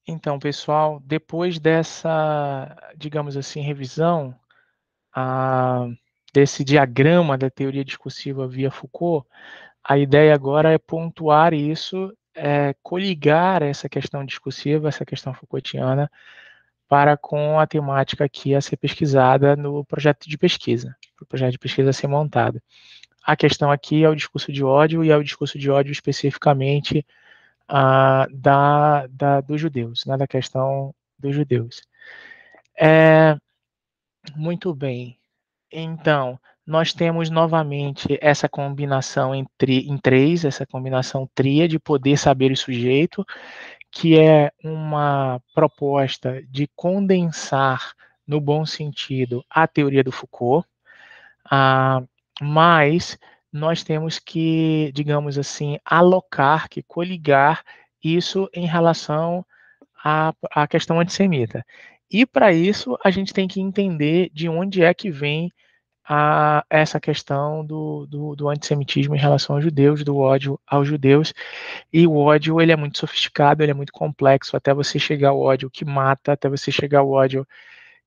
Então, pessoal, depois dessa, digamos assim, revisão ah, desse diagrama da teoria discursiva via Foucault, a ideia agora é pontuar isso, coligar essa questão discursiva, essa questão Foucaultiana, para com a temática aqui a ser pesquisada no projeto de pesquisa, para o projeto de pesquisa a ser montado. A questão aqui é o discurso de ódio, e é o discurso de ódio especificamente dos judeus, né, da questão dos judeus. Muito bem. Então, nós temos novamente essa combinação em três, essa combinação tríade, poder, saber e sujeito, que é uma proposta de condensar, no bom sentido, a teoria do Foucault, ah, mas nós temos que, digamos assim, alocar, que coligar isso em relação à questão antissemita. E para isso a gente tem que entender de onde é que vem essa questão do antissemitismo em relação aos judeus, do ódio aos judeus. E o ódio ele é muito sofisticado, ele é muito complexo, até você chegar ao ódio que mata, até você chegar ao ódio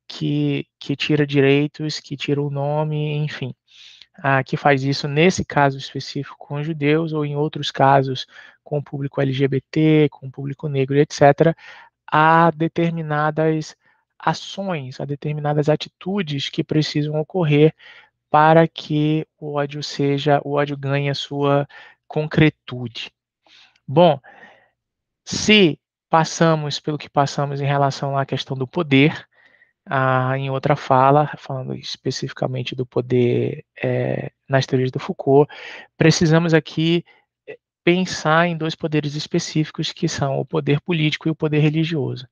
que tira direitos, que tira o nome, enfim. Que faz isso nesse caso específico com os judeus, ou em outros casos com o público LGBT, com o público negro, etc., há determinadas ações, há determinadas atitudes que precisam ocorrer para que o ódio ganhe a sua concretude. Bom, se passamos pelo que passamos em relação à questão do poder, em outra fala, falando especificamente do poder nas teorias do Foucault, precisamos aqui pensar em dois poderes específicos que são o poder político e o poder religioso.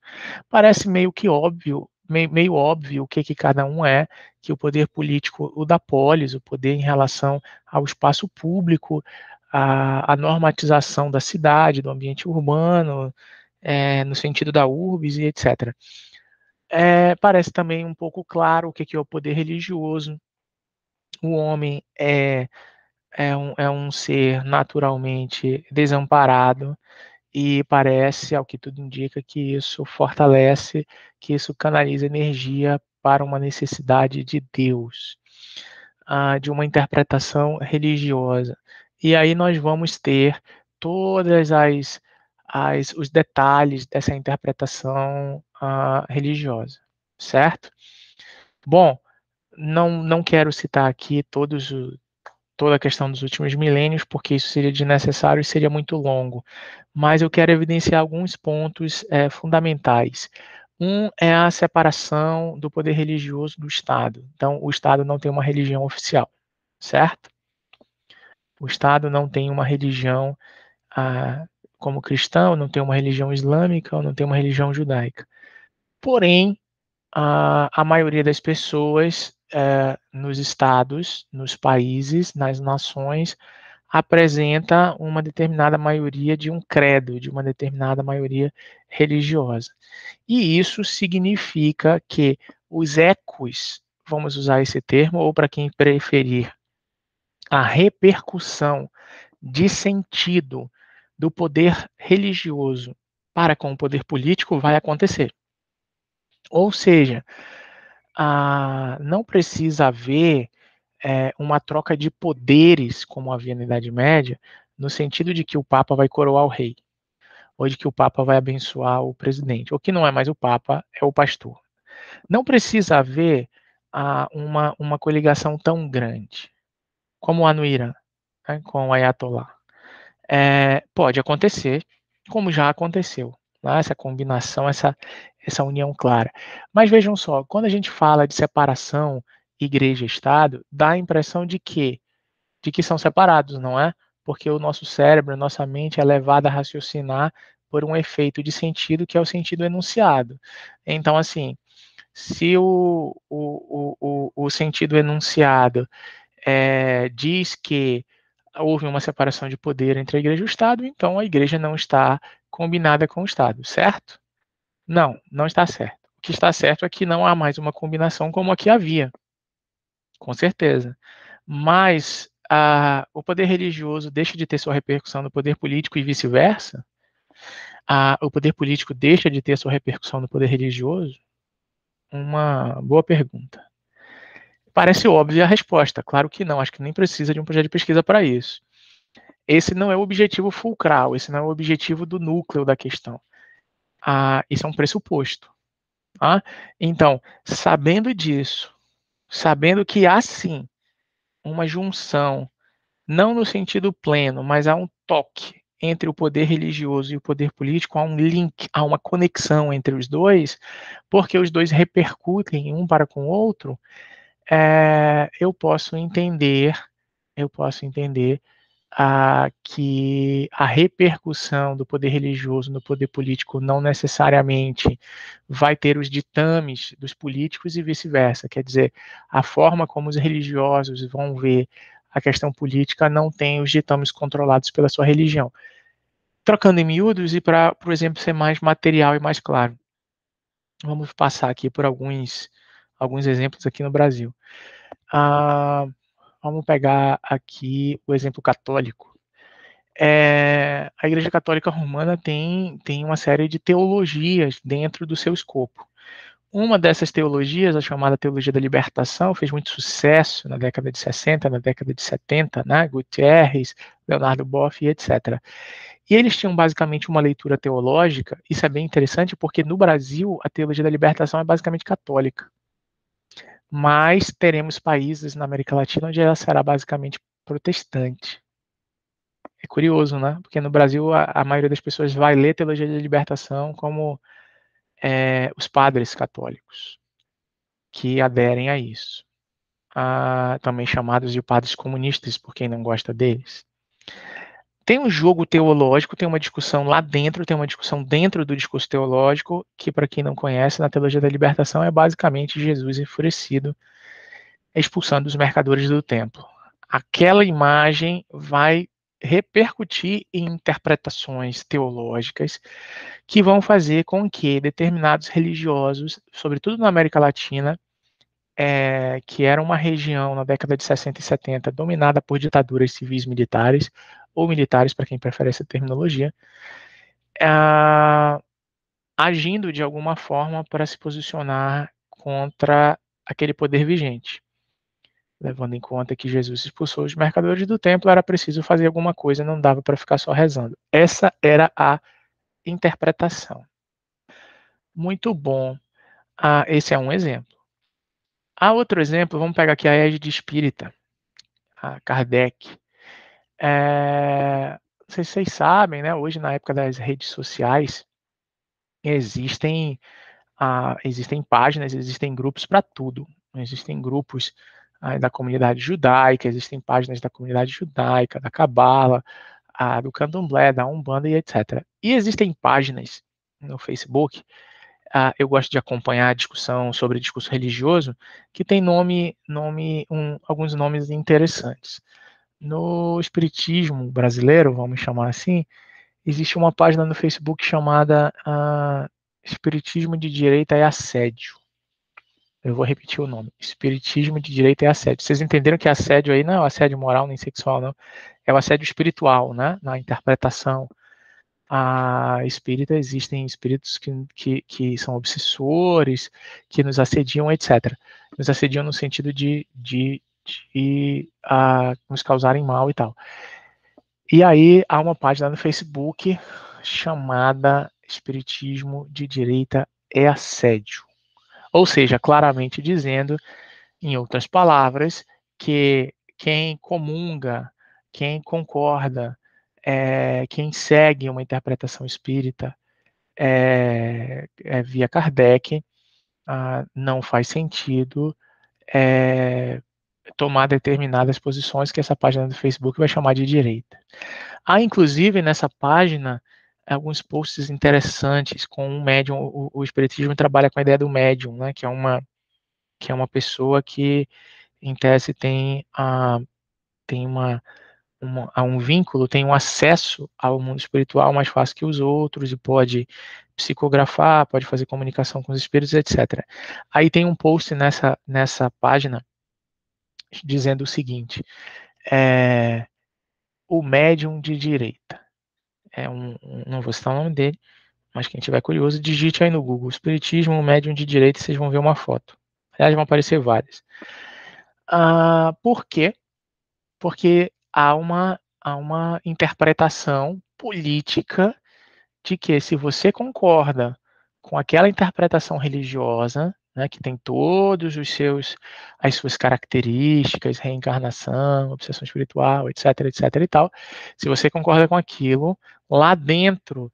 Parece meio que óbvio, meio óbvio o que cada um é, que o poder político, o da polis, o poder em relação ao espaço público, a normatização da cidade, do ambiente urbano, no sentido da urbis e etc. Parece também um pouco claro o que é o poder religioso. O homem é um ser naturalmente desamparado, e parece, ao que tudo indica, que isso fortalece, que isso canaliza energia para uma necessidade de Deus, de uma interpretação religiosa. E aí nós vamos ter todas os detalhes dessa interpretação religiosa, certo? Bom, não quero citar aqui toda a questão dos últimos milênios, porque isso seria desnecessário e seria muito longo. Mas eu quero evidenciar alguns pontos fundamentais. Um é a separação do poder religioso do Estado. Então, o Estado não tem uma religião oficial, certo? O Estado não tem uma religião como cristão, não tem uma religião islâmica, ou não tem uma religião judaica. Porém, a maioria das pessoas nos estados, nos países, nas nações, apresenta uma determinada maioria de um credo, de uma determinada maioria religiosa. E isso significa que os ecos, vamos usar esse termo, ou para quem preferir, a repercussão de sentido do poder religioso para com o poder político vai acontecer. Ou seja, não precisa haver uma troca de poderes, como havia na Idade Média, no sentido de que o Papa vai coroar o rei, ou de que o Papa vai abençoar o presidente. O que não é mais o Papa, é o pastor. Não precisa haver uma coligação tão grande, como há no Irã, né, com o Ayatollah. Pode acontecer, como já aconteceu, né, essa combinação, essa união clara. Mas vejam só, quando a gente fala de separação igreja-estado, dá a impressão de que são separados, não é? Porque o nosso cérebro, a nossa mente é levada a raciocinar por um efeito de sentido que é o sentido enunciado. Então, assim, se o sentido enunciado diz que houve uma separação de poder entre a igreja e o Estado, então a igreja não está combinada com o Estado, certo? Não, não está certo. O que está certo é que não há mais uma combinação como aqui havia, com certeza. Mas o poder religioso deixa de ter sua repercussão no poder político e vice-versa? O poder político deixa de ter sua repercussão no poder religioso? Uma boa pergunta. Parece óbvia a resposta. Claro que não, acho que nem precisa de um projeto de pesquisa para isso. Esse não é o objetivo fulcral, esse não é o objetivo do núcleo da questão. Isso é um pressuposto. Tá? Então, sabendo disso, sabendo que há sim uma junção, não no sentido pleno, mas há um toque entre o poder religioso e o poder político, há um link, há uma conexão entre os dois, porque os dois repercutem um para com o outro, eu posso entender que a repercussão do poder religioso no poder político não necessariamente vai ter os ditames dos políticos e vice-versa. Quer dizer, a forma como os religiosos vão ver a questão política não tem os ditames controlados pela sua religião. Trocando em miúdos e para, por exemplo, ser mais material e mais claro, vamos passar aqui por alguns exemplos aqui no Brasil. Vamos pegar aqui o exemplo católico. A Igreja Católica Romana tem uma série de teologias dentro do seu escopo. Uma dessas teologias, a chamada Teologia da Libertação, fez muito sucesso na década de 60, na década de 70, né? Gutierrez, Leonardo Boff, etc. E eles tinham basicamente uma leitura teológica, isso é bem interessante porque no Brasil a Teologia da Libertação é basicamente católica, mas teremos países na América Latina onde ela será basicamente protestante. É curioso, né? Porque no Brasil a maioria das pessoas vai ler teologia da libertação como os padres católicos que aderem a isso. Também chamados de padres comunistas, por quem não gosta deles. Tem um jogo teológico, tem uma discussão lá dentro, tem uma discussão dentro do discurso teológico, que para quem não conhece, na teologia da libertação é basicamente Jesus enfurecido, expulsando os mercadores do templo. Aquela imagem vai repercutir em interpretações teológicas que vão fazer com que determinados religiosos, sobretudo na América Latina, que era uma região na década de 60 e 70 dominada por ditaduras civis militares, ou militares, para quem prefere essa terminologia, agindo de alguma forma para se posicionar contra aquele poder vigente. Levando em conta que Jesus expulsou os mercadores do templo, era preciso fazer alguma coisa, não dava para ficar só rezando. Essa era a interpretação. Muito bom. Esse é um exemplo. Outro exemplo, vamos pegar aqui a égide espírita, a Kardec. Não sei se vocês sabem, né? Hoje, na época das redes sociais, existem páginas, existem grupos para tudo. Existem grupos da comunidade judaica, existem páginas da comunidade judaica, da Cabala, do Candomblé, da Umbanda e etc. E existem páginas no Facebook, eu gosto de acompanhar a discussão sobre discurso religioso, que tem alguns nomes interessantes. No espiritismo brasileiro, vamos chamar assim, existe uma página no Facebook chamada Espiritismo de Direita é Assédio. Eu vou repetir o nome. Espiritismo de Direita é Assédio. Vocês entenderam que assédio aí não é o assédio moral nem sexual, não. É o assédio espiritual, né? Na interpretação espírita, existem espíritos que são obsessores, que nos assediam, etc. Nos assediam no sentido de nos causarem mal e tal. E aí há uma página no Facebook chamada Espiritismo de Direita é Assédio. Ou seja, claramente dizendo, em outras palavras, que quem comunga, quem concorda, quem segue uma interpretação espírita via Kardec, não faz sentido tomar determinadas posições que essa página do Facebook vai chamar de direita. Há, inclusive, nessa página, alguns posts interessantes com um médium. O espiritismo trabalha com a ideia do médium, né, que é uma pessoa que, em tese, tem um vínculo, tem um acesso ao mundo espiritual mais fácil que os outros e pode psicografar, pode fazer comunicação com os espíritos, etc. Aí tem um post nessa página dizendo o seguinte: o médium de direita. não vou citar o nome dele, mas quem tiver curioso, digite aí no Google, Espiritismo, médium de direita, e vocês vão ver uma foto. Aliás, vão aparecer várias. Por quê? Porque há uma interpretação política de que se você concorda com aquela interpretação religiosa, né, que tem todos as suas características, reencarnação, obsessão espiritual, etc, etc e tal, se você concorda com aquilo, lá dentro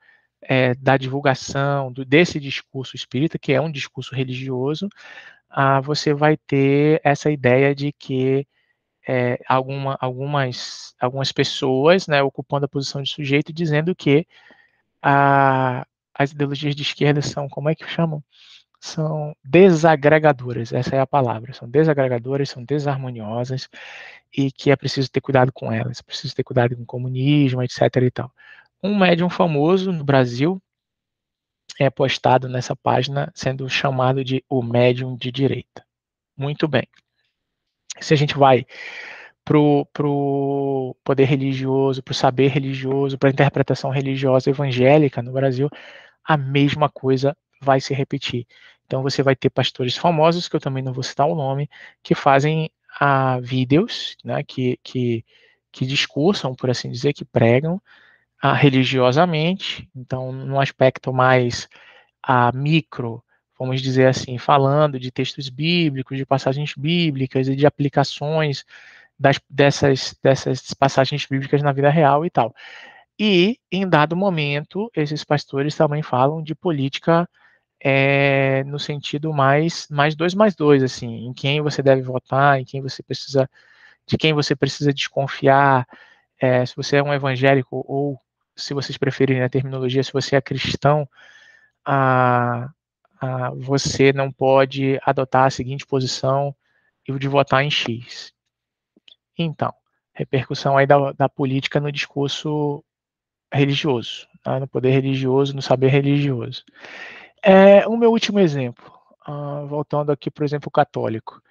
da divulgação desse discurso espírita, que é um discurso religioso, você vai ter essa ideia de que algumas pessoas, né, ocupando a posição de sujeito, dizendo que as ideologias de esquerda são, como é que chamam? São desagregadoras, essa é a palavra. São desagregadoras, são desarmoniosas e que é preciso ter cuidado com elas, é preciso ter cuidado com o comunismo, etc. e tal. Um médium famoso no Brasil é postado nessa página sendo chamado de o médium de direita. Muito bem. Se a gente vai pro poder religioso, pro saber religioso, pra interpretação religiosa evangélica no Brasil, a mesma coisa vai se repetir. Então você vai ter pastores famosos, que eu também não vou citar o nome, que fazem vídeos, né, que discursam, por assim dizer, que pregam religiosamente, então num aspecto mais micro, vamos dizer assim, falando de textos bíblicos, de passagens bíblicas e de aplicações dessas passagens bíblicas na vida real e tal. E, em dado momento, esses pastores também falam de política no sentido mais dois mais dois, assim, em quem você deve votar, de quem você precisa desconfiar, se você é um evangélico ou, se vocês preferirem a terminologia, se você é cristão, você não pode adotar a seguinte posição e o de votar em X. Então, repercussão aí da política no discurso religioso, tá? No poder religioso, no saber religioso. O meu último exemplo, voltando aqui, por exemplo, católico.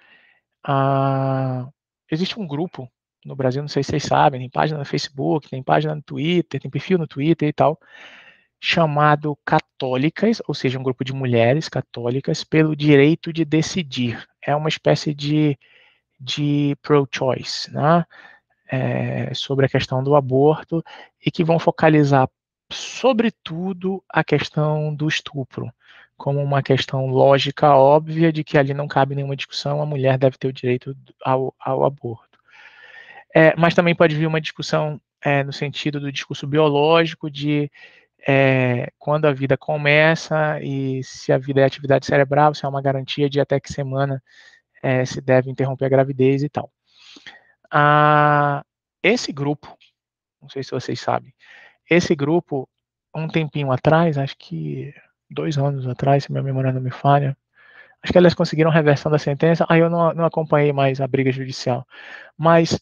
Existe um grupo no Brasil, não sei se vocês sabem, tem página no Facebook, tem página no Twitter, tem perfil no Twitter e tal, chamado Católicas, ou seja, um grupo de mulheres católicas pelo direito de decidir. É uma espécie de pro-choice, né? Sobre a questão do aborto e que vão focalizar, sobretudo, a questão do estupro, como uma questão lógica óbvia de que ali não cabe nenhuma discussão, a mulher deve ter o direito ao aborto. Mas também pode vir uma discussão no sentido do discurso biológico de quando a vida começa e se a vida é atividade cerebral, se é uma garantia de até que semana se deve interromper a gravidez e tal. Esse grupo, não sei se vocês sabem, esse grupo, um tempinho atrás, acho que 2 anos atrás, se minha memória não me falha, acho que elas conseguiram reversão da sentença, aí eu não acompanhei mais a briga judicial, mas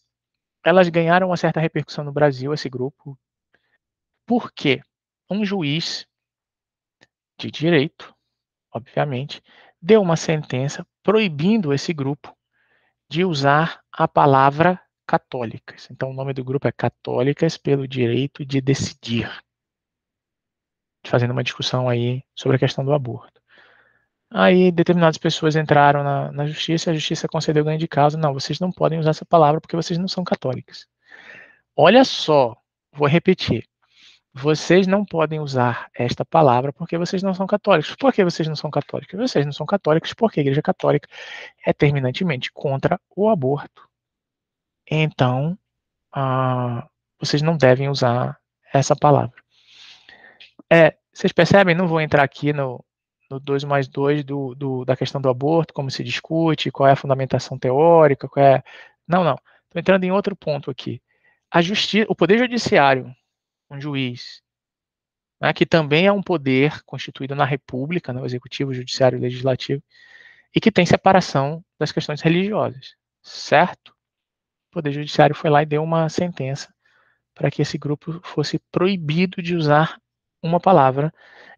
elas ganharam uma certa repercussão no Brasil, esse grupo, porque um juiz de direito, obviamente, deu uma sentença proibindo esse grupo de usar a palavra católicas. Então, o nome do grupo é Católicas pelo Direito de Decidir, fazendo uma discussão aí sobre a questão do aborto. Aí, determinadas pessoas entraram na justiça, a justiça concedeu ganho de causa. Não, vocês não podem usar essa palavra porque vocês não são católicas. Olha só, vou repetir. Vocês não podem usar esta palavra porque vocês não são católicos. Por que vocês não são católicos? Vocês não são católicos porque a Igreja Católica é terminantemente contra o aborto. Então, vocês não devem usar essa palavra. Vocês percebem? Não vou entrar aqui no 2 mais 2 da questão do aborto, como se discute, qual é a fundamentação teórica, Não. Estou entrando em outro ponto aqui. O Poder Judiciário, um juiz, né, que também é um poder constituído na República, no Executivo, Judiciário e Legislativo, e que tem separação das questões religiosas, certo? O Poder Judiciário foi lá e deu uma sentença para que esse grupo fosse proibido de usar uma palavra,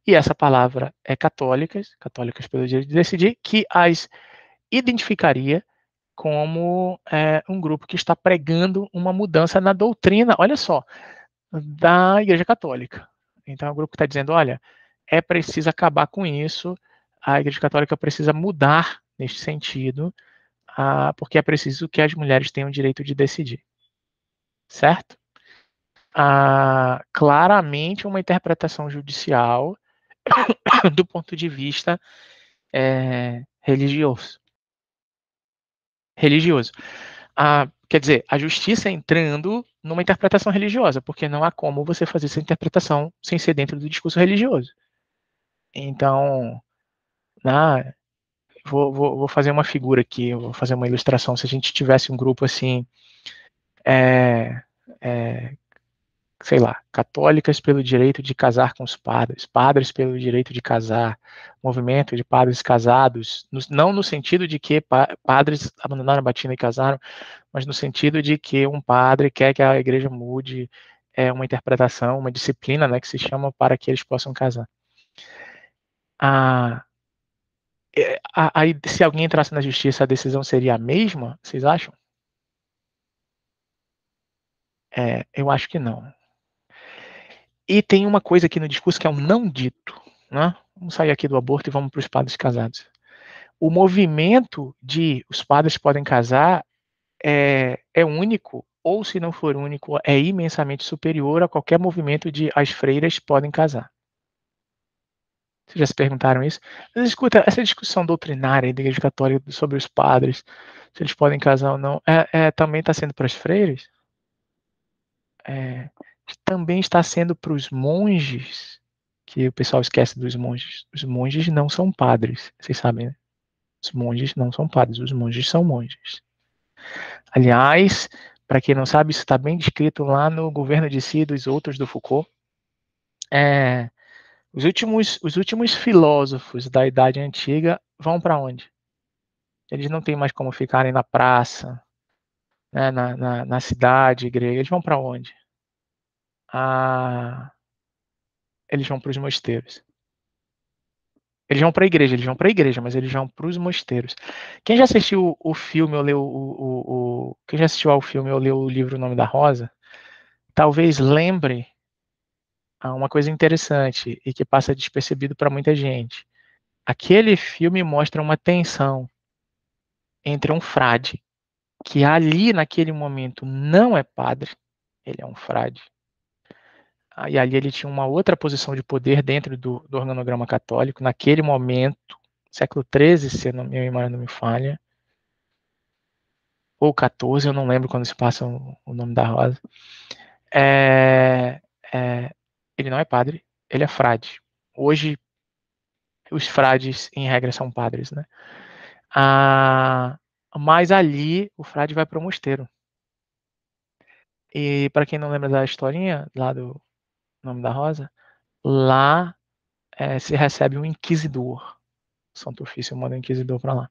e essa palavra é católicas pelo direito de decidir, que as identificaria como um grupo que está pregando uma mudança na doutrina. Olha só, da Igreja Católica. Então, é um grupo que está dizendo, olha, é preciso acabar com isso, a Igreja Católica precisa mudar neste sentido, porque é preciso que as mulheres tenham o direito de decidir, certo? Claramente uma interpretação judicial do ponto de vista religioso. Quer dizer, a justiça entrando numa interpretação religiosa, porque não há como você fazer essa interpretação sem ser dentro do discurso religioso. Então, vou fazer uma figura aqui, vou fazer uma ilustração. Se a gente tivesse um grupo assim, sei lá, católicas pelo direito de casar com os padres, padres pelo direito de casar, movimento de padres casados, não no sentido de que padres abandonaram a batina e casaram, mas no sentido de que um padre quer que a igreja mude uma interpretação, uma disciplina, né, que se chama para que eles possam casar. Aí, se alguém entrasse na justiça, a decisão seria a mesma, vocês acham? Eu acho que não. E tem uma coisa aqui no discurso que é um não dito, né? Vamos sair aqui do aborto e vamos para os padres casados. O movimento de os padres podem casar é único, ou se não for único, é imensamente superior a qualquer movimento de as freiras podem casar. Vocês já se perguntaram isso? Mas escuta, essa discussão doutrinária da Igreja Católica sobre os padres, se eles podem casar ou não, também está sendo para as freiras? Também está sendo para os monges, que o pessoal esquece dos monges. Os monges não são padres, vocês sabem, né? Os monges não são padres, os monges são monges. Aliás, para quem não sabe, isso está bem descrito lá no Governo de Si e dos Outros do Foucault. Os últimos filósofos da Idade Antiga vão para onde? Eles não têm mais como ficarem na praça, né, na cidade grega. Eles vão para onde? Eles vão para os mosteiros. Eles vão para a igreja, mas eles vão para os mosteiros. Quem já assistiu o filme ou leu quem já assistiu ao filme ou leu o livro O Nome da Rosa, talvez lembre uma coisa interessante e que passa despercebido para muita gente. Aquele filme mostra uma tensão entre um frade, que ali naquele momento não é padre, ele é um frade. E ali ele tinha uma outra posição de poder dentro do organograma católico, naquele momento, século XIII, se a minha memória não me falha, ou 14, eu não lembro quando se passa o Nome da Rosa. Ele não é padre, ele é frade. Hoje, os frades, em regra, são padres, né? Mas ali, o frade vai para o mosteiro. E para quem não lembra da historinha, lá do Nome da Rosa, lá se recebe um inquisidor. Santo Ofício manda um inquisidor para lá.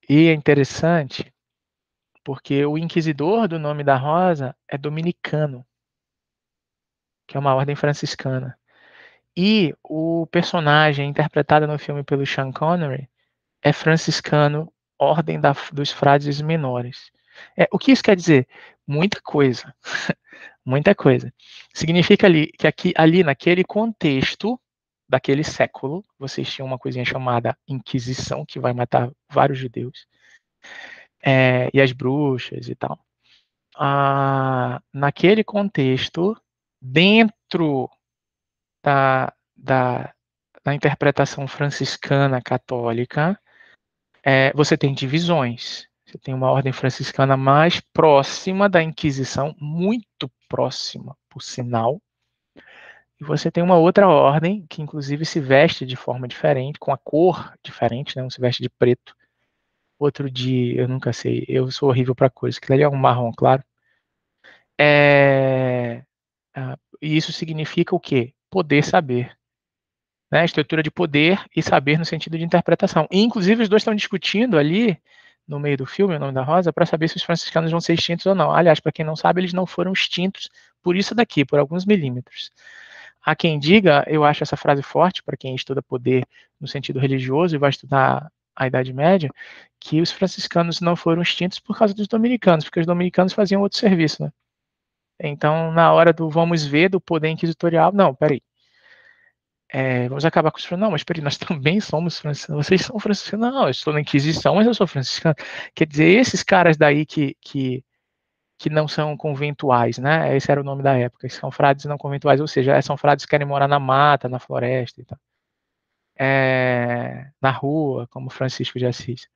E é interessante porque o inquisidor do Nome da Rosa é dominicano, que é uma ordem franciscana. E o personagem interpretado no filme pelo Sean Connery é franciscano, ordem dos frades menores. O que isso quer dizer? Muita coisa. Muita coisa. Significa que ali naquele contexto daquele século, vocês tinham uma coisinha chamada Inquisição, que vai matar vários judeus, e as bruxas e tal. Naquele contexto, dentro da interpretação franciscana católica, você tem divisões. Você tem uma ordem franciscana mais próxima da Inquisição, muito próxima, por sinal. E você tem uma outra ordem que, inclusive, se veste de forma diferente, com a cor diferente, né? Um se veste de preto, outro de, eu nunca sei, eu sou horrível para cores, que ali é um marrom, claro. E isso significa o quê? Poder saber. Né? Estrutura de poder e saber no sentido de interpretação. E, inclusive, os dois estão discutindo ali, no meio do filme, O Nome da Rosa, para saber se os franciscanos vão ser extintos ou não. Aliás, para quem não sabe, eles não foram extintos por isso daqui, por alguns milímetros. Há quem diga, eu acho essa frase forte, para quem estuda poder no sentido religioso e vai estudar a Idade Média, que os franciscanos não foram extintos por causa dos dominicanos, porque os dominicanos faziam outro serviço, né? Então, na hora do vamos ver, do poder inquisitorial, não, peraí. Vamos acabar com isso. Não, mas peraí, nós também somos franciscanos. Vocês são franciscanos? Não, eu estou na Inquisição, mas eu sou franciscano. Quer dizer, esses caras daí que não são conventuais, né? Esse era o nome da época, são frades não conventuais, ou seja, são frades que querem morar na mata, na floresta e tal. Na rua, como Francisco de Assis.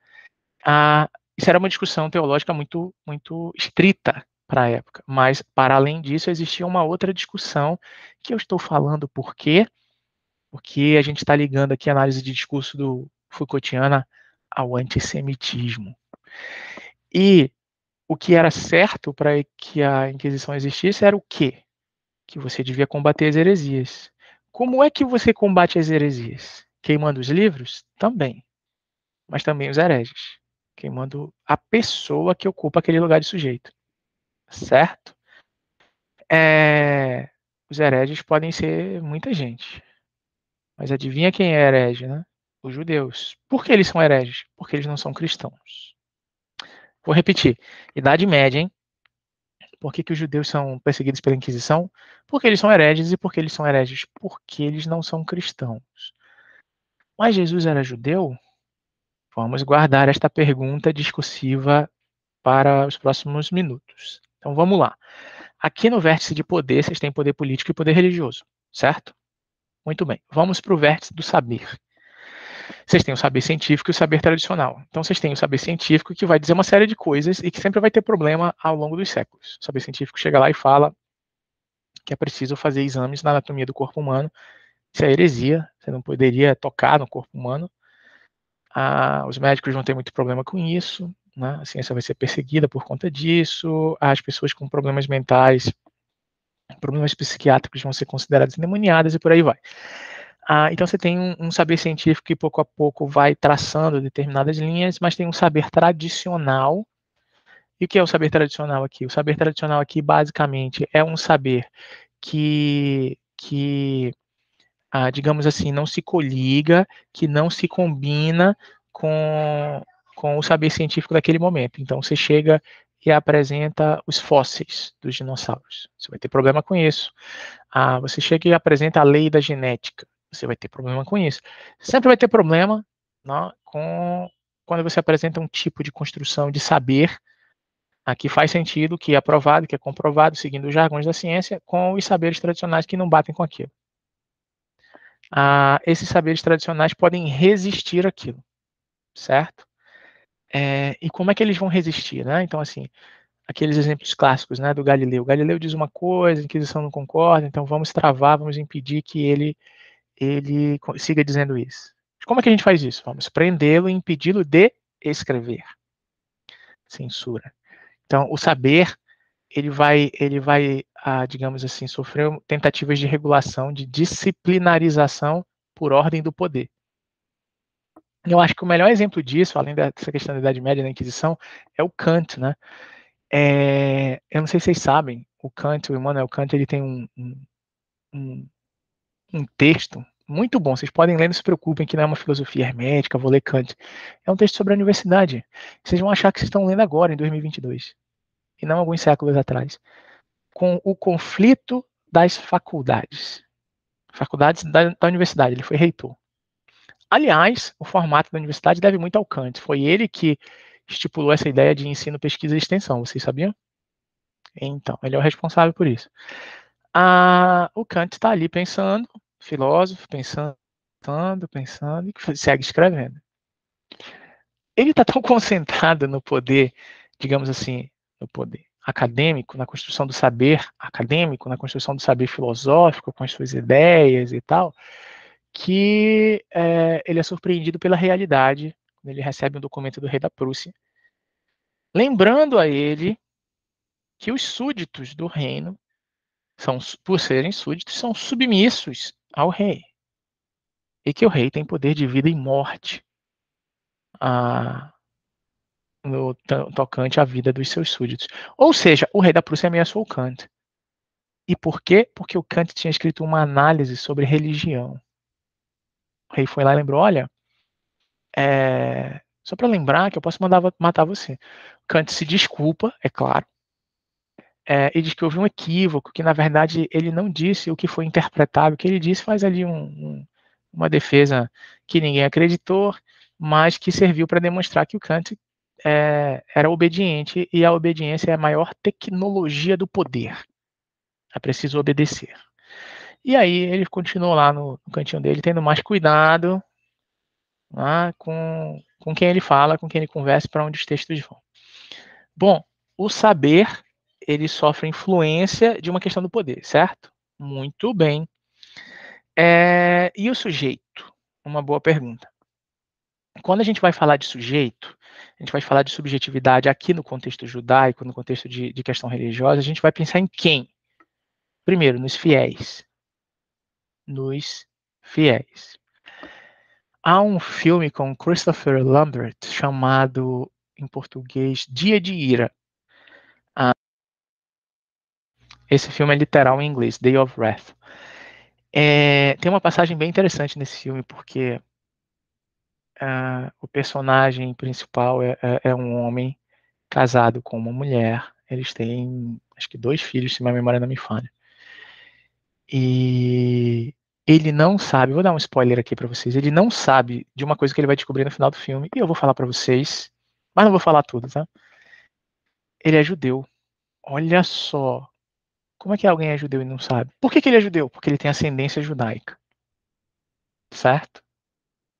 Isso era uma discussão teológica muito, muito estrita para a época, mas para além disso existia uma outra discussão que eu estou falando por quê? Porque a gente está ligando aqui a análise de discurso do Foucaultiana ao antissemitismo. E o que era certo para que a Inquisição existisse era o quê? Que você devia combater as heresias. Como é que você combate as heresias? Queimando os livros? Também. Mas também os hereges. Queimando a pessoa que ocupa aquele lugar de sujeito. Certo? Os hereges podem ser muita gente. Mas adivinha quem é herege, né? Os judeus. Por que eles são hereges? Porque eles não são cristãos. Vou repetir. Idade Média, hein? Por que os judeus são perseguidos pela Inquisição? Porque eles são hereges. E por que eles são hereges? Porque eles não são cristãos. Mas Jesus era judeu? Vamos guardar esta pergunta discursiva para os próximos minutos. Então vamos lá. Aqui no vértice de poder, vocês têm poder político e poder religioso, certo? Muito bem. Vamos para o vértice do saber. Vocês têm o saber científico e o saber tradicional. Então vocês têm o saber científico que vai dizer uma série de coisas e que sempre vai ter problema ao longo dos séculos. O saber científico chega lá e fala que é preciso fazer exames na anatomia do corpo humano. Isso é heresia, você não poderia tocar no corpo humano. Os médicos vão ter muito problema com isso, né? A ciência vai ser perseguida por conta disso, as pessoas com problemas mentais, problemas psiquiátricos vão ser consideradas endemoniadas e por aí vai. Então você tem um saber científico que pouco a pouco vai traçando determinadas linhas, mas tem um saber tradicional. E o que é o saber tradicional aqui? O saber tradicional aqui, basicamente, é um saber que digamos assim, não se coliga, que não se combina com o saber científico daquele momento. Então você chega e apresenta os fósseis dos dinossauros. Você vai ter problema com isso. Você chega e apresenta a lei da genética. Você vai ter problema com isso. Sempre vai ter problema, né, quando você apresenta um tipo de construção de saber que faz sentido, que é aprovado, que é comprovado, seguindo os jargões da ciência, com os saberes tradicionais que não batem com aquilo. Esses saberes tradicionais podem resistir àquilo, certo? E como é que eles vão resistir, né? Então, assim, aqueles exemplos clássicos, né, do Galileu. Galileu diz uma coisa, a Inquisição não concorda, então vamos travar, vamos impedir que ele siga dizendo isso. Como é que a gente faz isso? Vamos prendê-lo e impedi-lo de escrever. Censura. Então, o saber, ele vai, digamos assim, sofrer tentativas de regulação, de disciplinarização por ordem do poder. Eu acho que o melhor exemplo disso, além dessa questão da Idade Média da Inquisição, é o Kant, né? Eu não sei se vocês sabem, o Immanuel Kant, ele tem um texto muito bom. Vocês podem ler, não se preocupem, que não é uma filosofia hermética, vou ler Kant. É um texto sobre a universidade. Vocês vão achar que vocês estão lendo agora, em 2022, e não alguns séculos atrás. Com o conflito das faculdades. Faculdades da universidade, ele foi reitor. Aliás, o formato da universidade deve muito ao Kant. Foi ele que estipulou essa ideia de ensino, pesquisa e extensão. Vocês sabiam? Então, ele é o responsável por isso. O Kant está ali pensando, filósofo, pensando, e segue escrevendo. Ele está tão concentrado no poder, digamos assim, no poder acadêmico, na construção do saber acadêmico, na construção do saber filosófico, com as suas ideias e tal, que ele é surpreendido pela realidade, quando ele recebe um documento do rei da Prússia, lembrando a ele que os súditos do reino, por serem súditos, são submissos ao rei. E que o rei tem poder de vida e morte no tocante à vida dos seus súditos. Ou seja, o rei da Prússia ameaçou o Kant. E por quê? Porque o Kant tinha escrito uma análise sobre religião. O rei foi lá e lembrou, olha, só para lembrar que eu posso matar você. Kant se desculpa, é claro, e diz que houve um equívoco, que na verdade ele não disse o que foi interpretado, o que ele disse faz ali uma defesa que ninguém acreditou, mas que serviu para demonstrar que o Kant era obediente, e a obediência é a maior tecnologia do poder. É preciso obedecer. E aí ele continuou lá no cantinho dele, tendo mais cuidado, com quem ele fala, com quem ele conversa, para onde os textos vão. Bom, o saber, ele sofre influência de uma questão do poder, certo? Muito bem. E o sujeito? Uma boa pergunta. Quando a gente vai falar de sujeito, a gente vai falar de subjetividade aqui no contexto judaico, no contexto de questão religiosa, a gente vai pensar em quem? Primeiro, nos fiéis. Nos fiéis. Há um filme com Christopher Lambert chamado, em português, Dia de Ira. Esse filme é literal em inglês, Day of Wrath. Tem uma passagem bem interessante nesse filme, porque o personagem principal é um homem casado com uma mulher. Eles têm, acho que 2 filhos, se minha memória não me falha. E ele não sabe, vou dar um spoiler aqui para vocês, ele não sabe de uma coisa que ele vai descobrir no final do filme, e eu vou falar para vocês, mas não vou falar tudo, tá? Ele é judeu. Olha só, como é que alguém é judeu e não sabe? Por que ele é judeu? Porque ele tem ascendência judaica, certo?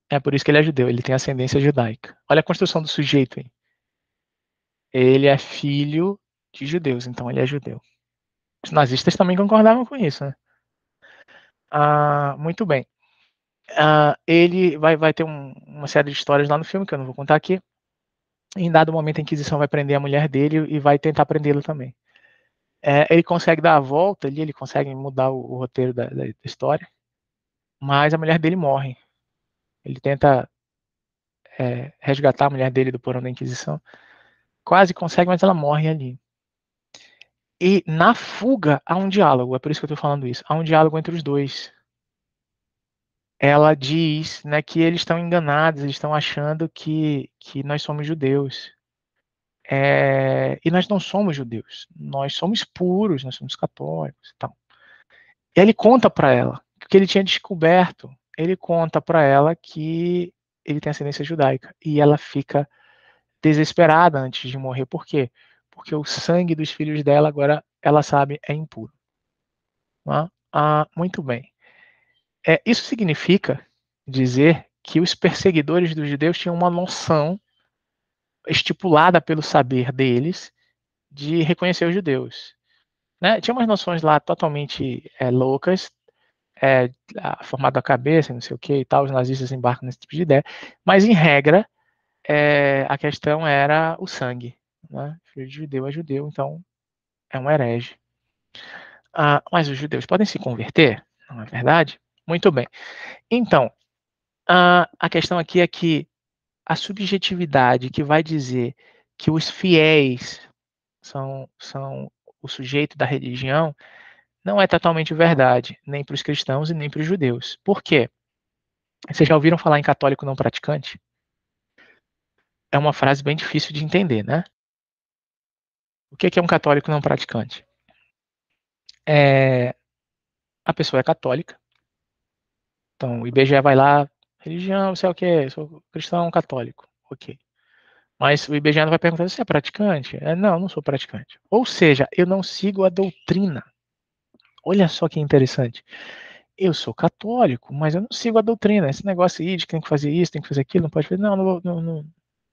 É por isso que ele é judeu, ele tem ascendência judaica. Olha a construção do sujeito aí. Ele é filho de judeus, então ele é judeu. Os nazistas também concordavam com isso, né? Muito bem. Ele vai ter uma série de histórias lá no filme, que eu não vou contar aqui. Em dado momento, a Inquisição vai prender a mulher dele e vai tentar prendê-lo também. Ele consegue dar a volta ali, ele consegue mudar o roteiro da história, mas a mulher dele morre. Ele tenta resgatar a mulher dele do porão da Inquisição. Quase consegue, mas ela morre ali. E na fuga há um diálogo, é por isso que eu estou falando isso. Há um diálogo entre os dois. Ela diz, né, que eles estão enganados, eles estão achando que nós somos judeus. E nós não somos judeus, nós somos puros, nós somos católicos e tal. E ele conta para ela que ele tinha descoberto, ele conta para ela que ele tem ascendência judaica, e ela fica desesperada antes de morrer. Por quê? Porque o sangue dos filhos dela agora, ela sabe, é impuro. Muito bem. Isso significa dizer que os perseguidores dos judeus tinham uma noção estipulada pelo saber deles de reconhecer os judeus. Né? Tinha umas noções lá totalmente loucas, formado a cabeça, não sei o que e tal, os nazistas embarcam nesse tipo de ideia, mas em regra, a questão era o sangue. Né? Filho de judeu é judeu, então é um herege. Mas os judeus podem se converter, não é verdade? Muito bem. Então, a questão aqui é que a subjetividade que vai dizer que os fiéis são o sujeito da religião não é totalmente verdade, nem para os cristãos e nem para os judeus. Por quê? Vocês já ouviram falar em católico não praticante? É uma frase bem difícil de entender, né? O que é um católico não praticante? A pessoa é católica, então o IBGE vai lá, religião, sei o que, sou cristão católico, ok. Mas o IBGE não vai perguntar se você é praticante. Não, não sou praticante. Ou seja, eu não sigo a doutrina. Olha só que interessante. Eu sou católico, mas eu não sigo a doutrina. Esse negócio aí de que tem que fazer isso, tem que fazer aquilo, não pode fazer.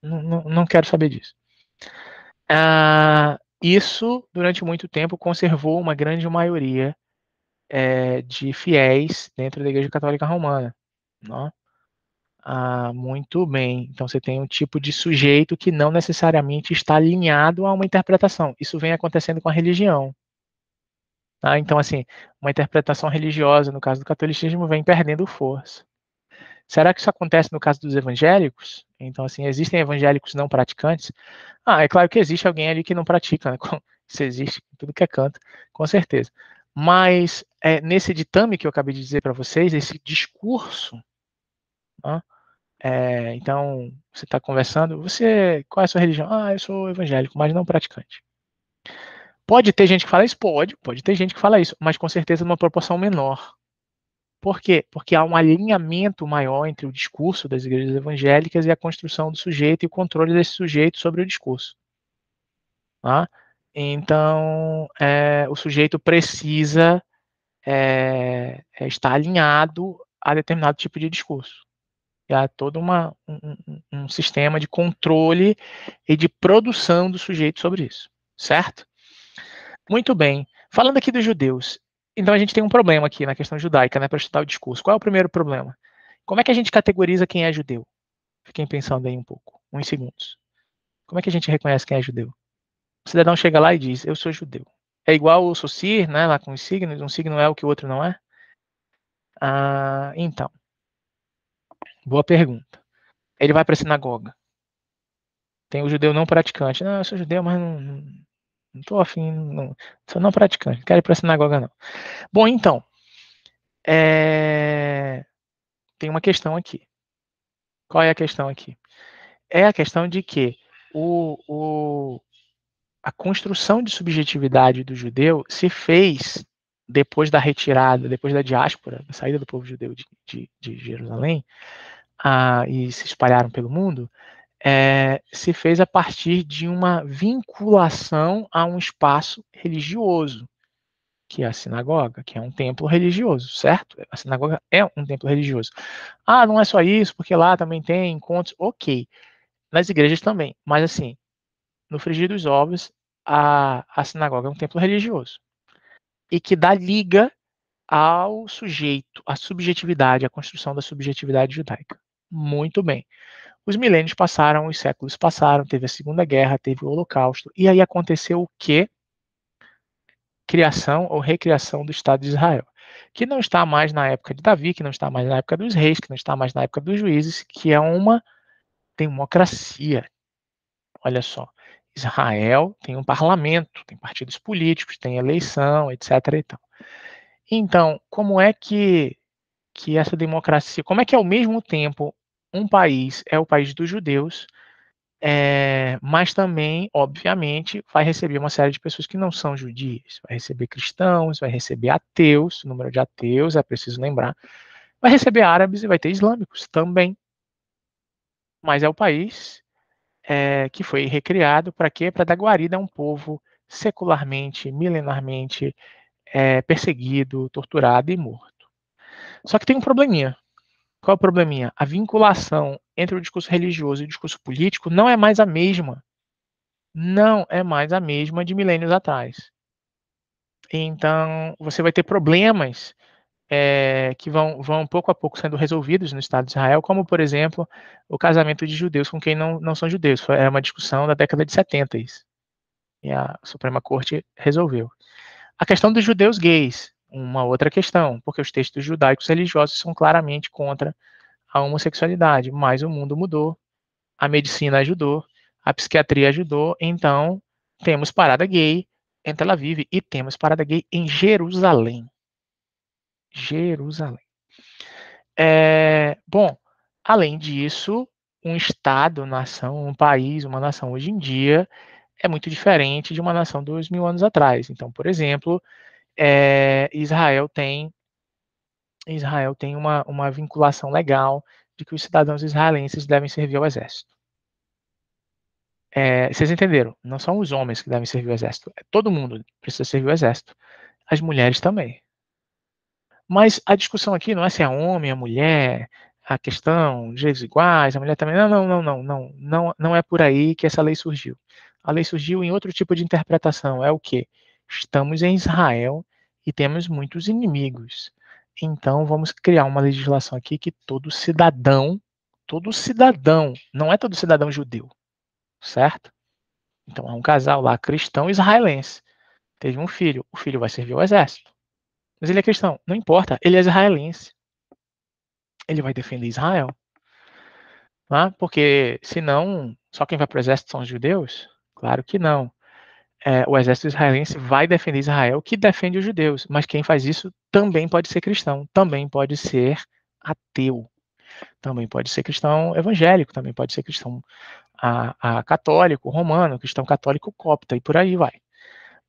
Não quero saber disso. Isso, durante muito tempo, conservou uma grande maioria de fiéis dentro da Igreja Católica Romana. Não? Muito bem. Então você tem um tipo de sujeito que não necessariamente está alinhado a uma interpretação. Isso vem acontecendo com a religião. Tá? Então, assim, uma interpretação religiosa, no caso do catolicismo, vem perdendo força. Será que isso acontece no caso dos evangélicos? Então, assim, existem evangélicos não praticantes? É claro que existe alguém ali que não pratica, né? Isso existe em tudo que é canto, com certeza. Mas nesse ditame que eu acabei de dizer para vocês, esse discurso, né? Então, você está conversando, qual é a sua religião? Eu sou evangélico, mas não praticante. Pode ter gente que fala isso? Pode ter gente que fala isso, mas com certeza numa proporção menor. Por quê? Porque há um alinhamento maior entre o discurso das igrejas evangélicas e a construção do sujeito e o controle desse sujeito sobre o discurso. Tá? Então, o sujeito precisa estar alinhado a determinado tipo de discurso. E há todo um sistema de controle e de produção do sujeito sobre isso, certo? Muito bem. Falando aqui dos judeus, então a gente tem um problema aqui na questão judaica, né, para estudar o discurso. Qual é o primeiro problema? Como é que a gente categoriza quem é judeu? Fiquem pensando aí um pouco, uns segundos. Como é que a gente reconhece quem é judeu? O cidadão chega lá e diz, eu sou judeu. É igual o Saussure, né, lá com os signos, um signo é o que o outro não é? Então, boa pergunta. Ele vai para a sinagoga. Tem o judeu não praticante. Não, eu sou judeu, mas não tô afim, não, sou não praticante, não quero ir para a sinagoga não. Bom, então, tem uma questão aqui. Qual é a questão aqui? É a questão de que a construção de subjetividade do judeu se fez depois da retirada, depois da diáspora, da saída do povo judeu de Jerusalém, e se espalharam pelo mundo, se fez a partir de uma vinculação a um espaço religioso, que é a sinagoga, que é um templo religioso, certo? A sinagoga é um templo religioso. Não é só isso, porque lá também tem encontros, ok. Nas igrejas também, mas assim, no frigir dos ovos, a sinagoga é um templo religioso e que dá liga ao sujeito, à subjetividade, à construção da subjetividade judaica. Muito bem. Os milênios passaram, os séculos passaram, teve a Segunda Guerra, teve o Holocausto, e aí aconteceu o quê? Criação ou recriação do Estado de Israel, que não está mais na época de Davi, que não está mais na época dos reis, que não está mais na época dos juízes, que é uma democracia. Olha só, Israel tem um parlamento, tem partidos políticos, tem eleição, etc. E tal. Então, como é que essa democracia, como é que ao mesmo tempo um país é o país dos judeus, mas também, obviamente, vai receber uma série de pessoas que não são judias, vai receber cristãos, vai receber ateus, o número de ateus, é preciso lembrar, vai receber árabes e vai ter islâmicos também, mas é o país que foi recriado para quê? Para dar guarida a um povo secularmente, milenarmente perseguido, torturado e morto. Só que tem um probleminha. Qual é o probleminha? A vinculação entre o discurso religioso e o discurso político não é mais a mesma. Não é mais a mesma de milênios atrás. Então, você vai ter problemas que vão pouco a pouco sendo resolvidos no Estado de Israel, como, por exemplo, o casamento de judeus com quem não são judeus. É uma discussão da década de 70 isso. E a Suprema Corte resolveu. A questão dos judeus gays, uma outra questão, porque os textos judaicos religiosos são claramente contra a homossexualidade, mas o mundo mudou, a medicina ajudou, a psiquiatria ajudou, então temos parada gay em Tel Aviv e temos parada gay em Jerusalém. Jerusalém. Bom, além disso, um Estado, nação, um país, uma nação hoje em dia é muito diferente de uma nação 2000 anos atrás. Então, por exemplo, Israel tem uma vinculação legal de que os cidadãos israelenses devem servir ao exército. Vocês entenderam? Não são os homens que devem servir ao exército. Todo mundo precisa servir ao exército. As mulheres também. Mas a discussão aqui não é se é homem, é mulher, a questão de direitos iguais, a mulher também. Não é por aí que essa lei surgiu. A lei surgiu em outro tipo de interpretação. É o quê? Estamos em Israel e temos muitos inimigos. Então vamos criar uma legislação aqui que todo cidadão, não é todo cidadão judeu, certo? Então é um casal lá cristão israelense. Teve um filho, o filho vai servir ao exército. Mas ele é cristão, não importa, ele é israelense. Ele vai defender Israel. Tá? Porque senão, só quem vai para o exército são os judeus? Claro que não. O exército israelense vai defender Israel, que defende os judeus. Mas quem faz isso também pode ser cristão, também pode ser ateu, também pode ser cristão evangélico, também pode ser cristão católico, romano, cristão católico copta, e por aí vai.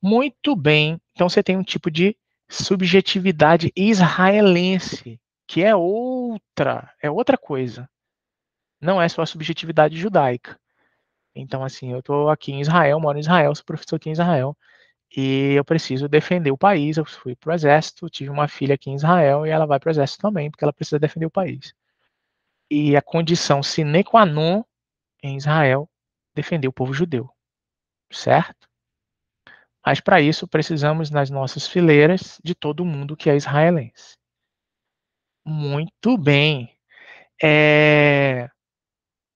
Muito bem. Então você tem um tipo de subjetividade israelense, que é outra coisa. Não é só a subjetividade judaica. Então, assim, eu estou aqui em Israel, moro em Israel, sou professor aqui em Israel, e eu preciso defender o país. Eu fui para o exército, tive uma filha aqui em Israel e ela vai para o exército também, porque ela precisa defender o país. E a condição sine qua non em Israel defender o povo judeu, certo? Mas para isso precisamos nas nossas fileiras de todo mundo que é israelense. Muito bem.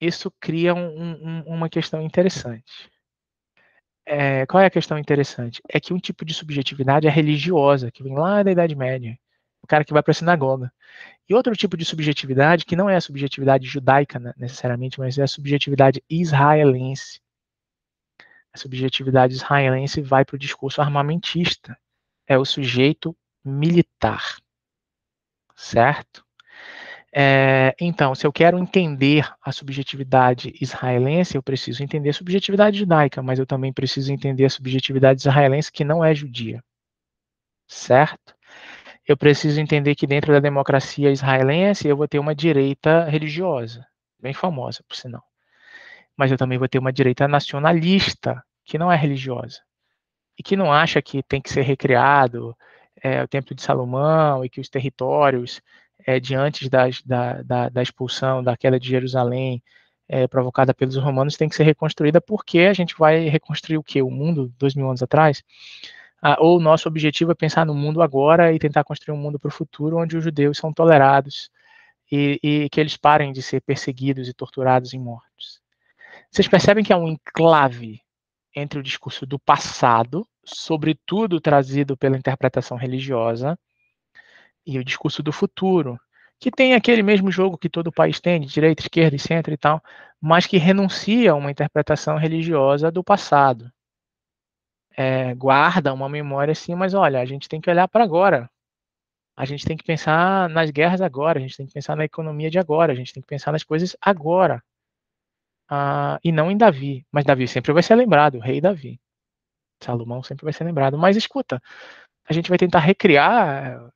Isso cria uma questão interessante. Qual é a questão interessante? É que um tipo de subjetividade é religiosa, que vem lá da Idade Média, o cara que vai para a sinagoga. E outro tipo de subjetividade, que não é a subjetividade judaica necessariamente, mas é a subjetividade israelense. A subjetividade israelense vai para o discurso armamentista. É o sujeito militar, certo? Então, se eu quero entender a subjetividade israelense, eu preciso entender a subjetividade judaica, mas eu também preciso entender a subjetividade israelense que não é judia, certo? Eu preciso entender que dentro da democracia israelense eu vou ter uma direita religiosa, bem famosa, por sinal. Mas eu também vou ter uma direita nacionalista, que não é religiosa, e que não acha que tem que ser recriado o Templo de Salomão e que os territórios diante da expulsão, da queda de Jerusalém provocada pelos romanos tem que ser reconstruída, porque a gente vai reconstruir o quê? O mundo 2000 anos atrás? Ou o nosso objetivo é pensar no mundo agora e tentar construir um mundo para o futuro onde os judeus são tolerados e que eles parem de ser perseguidos e torturados e mortos. Vocês percebem que é um enclave entre o discurso do passado, sobretudo trazido pela interpretação religiosa, e o discurso do futuro, que tem aquele mesmo jogo que todo país tem, de direita, esquerda e centro e tal, mas que renuncia a uma interpretação religiosa do passado. Guarda uma memória assim, mas olha, a gente tem que olhar para agora. A gente tem que pensar nas guerras agora, a gente tem que pensar na economia de agora, a gente tem que pensar nas coisas agora. E não em Davi. Mas Davi sempre vai ser lembrado, o rei Davi. Salomão sempre vai ser lembrado. Mas escuta, a gente vai tentar recriar.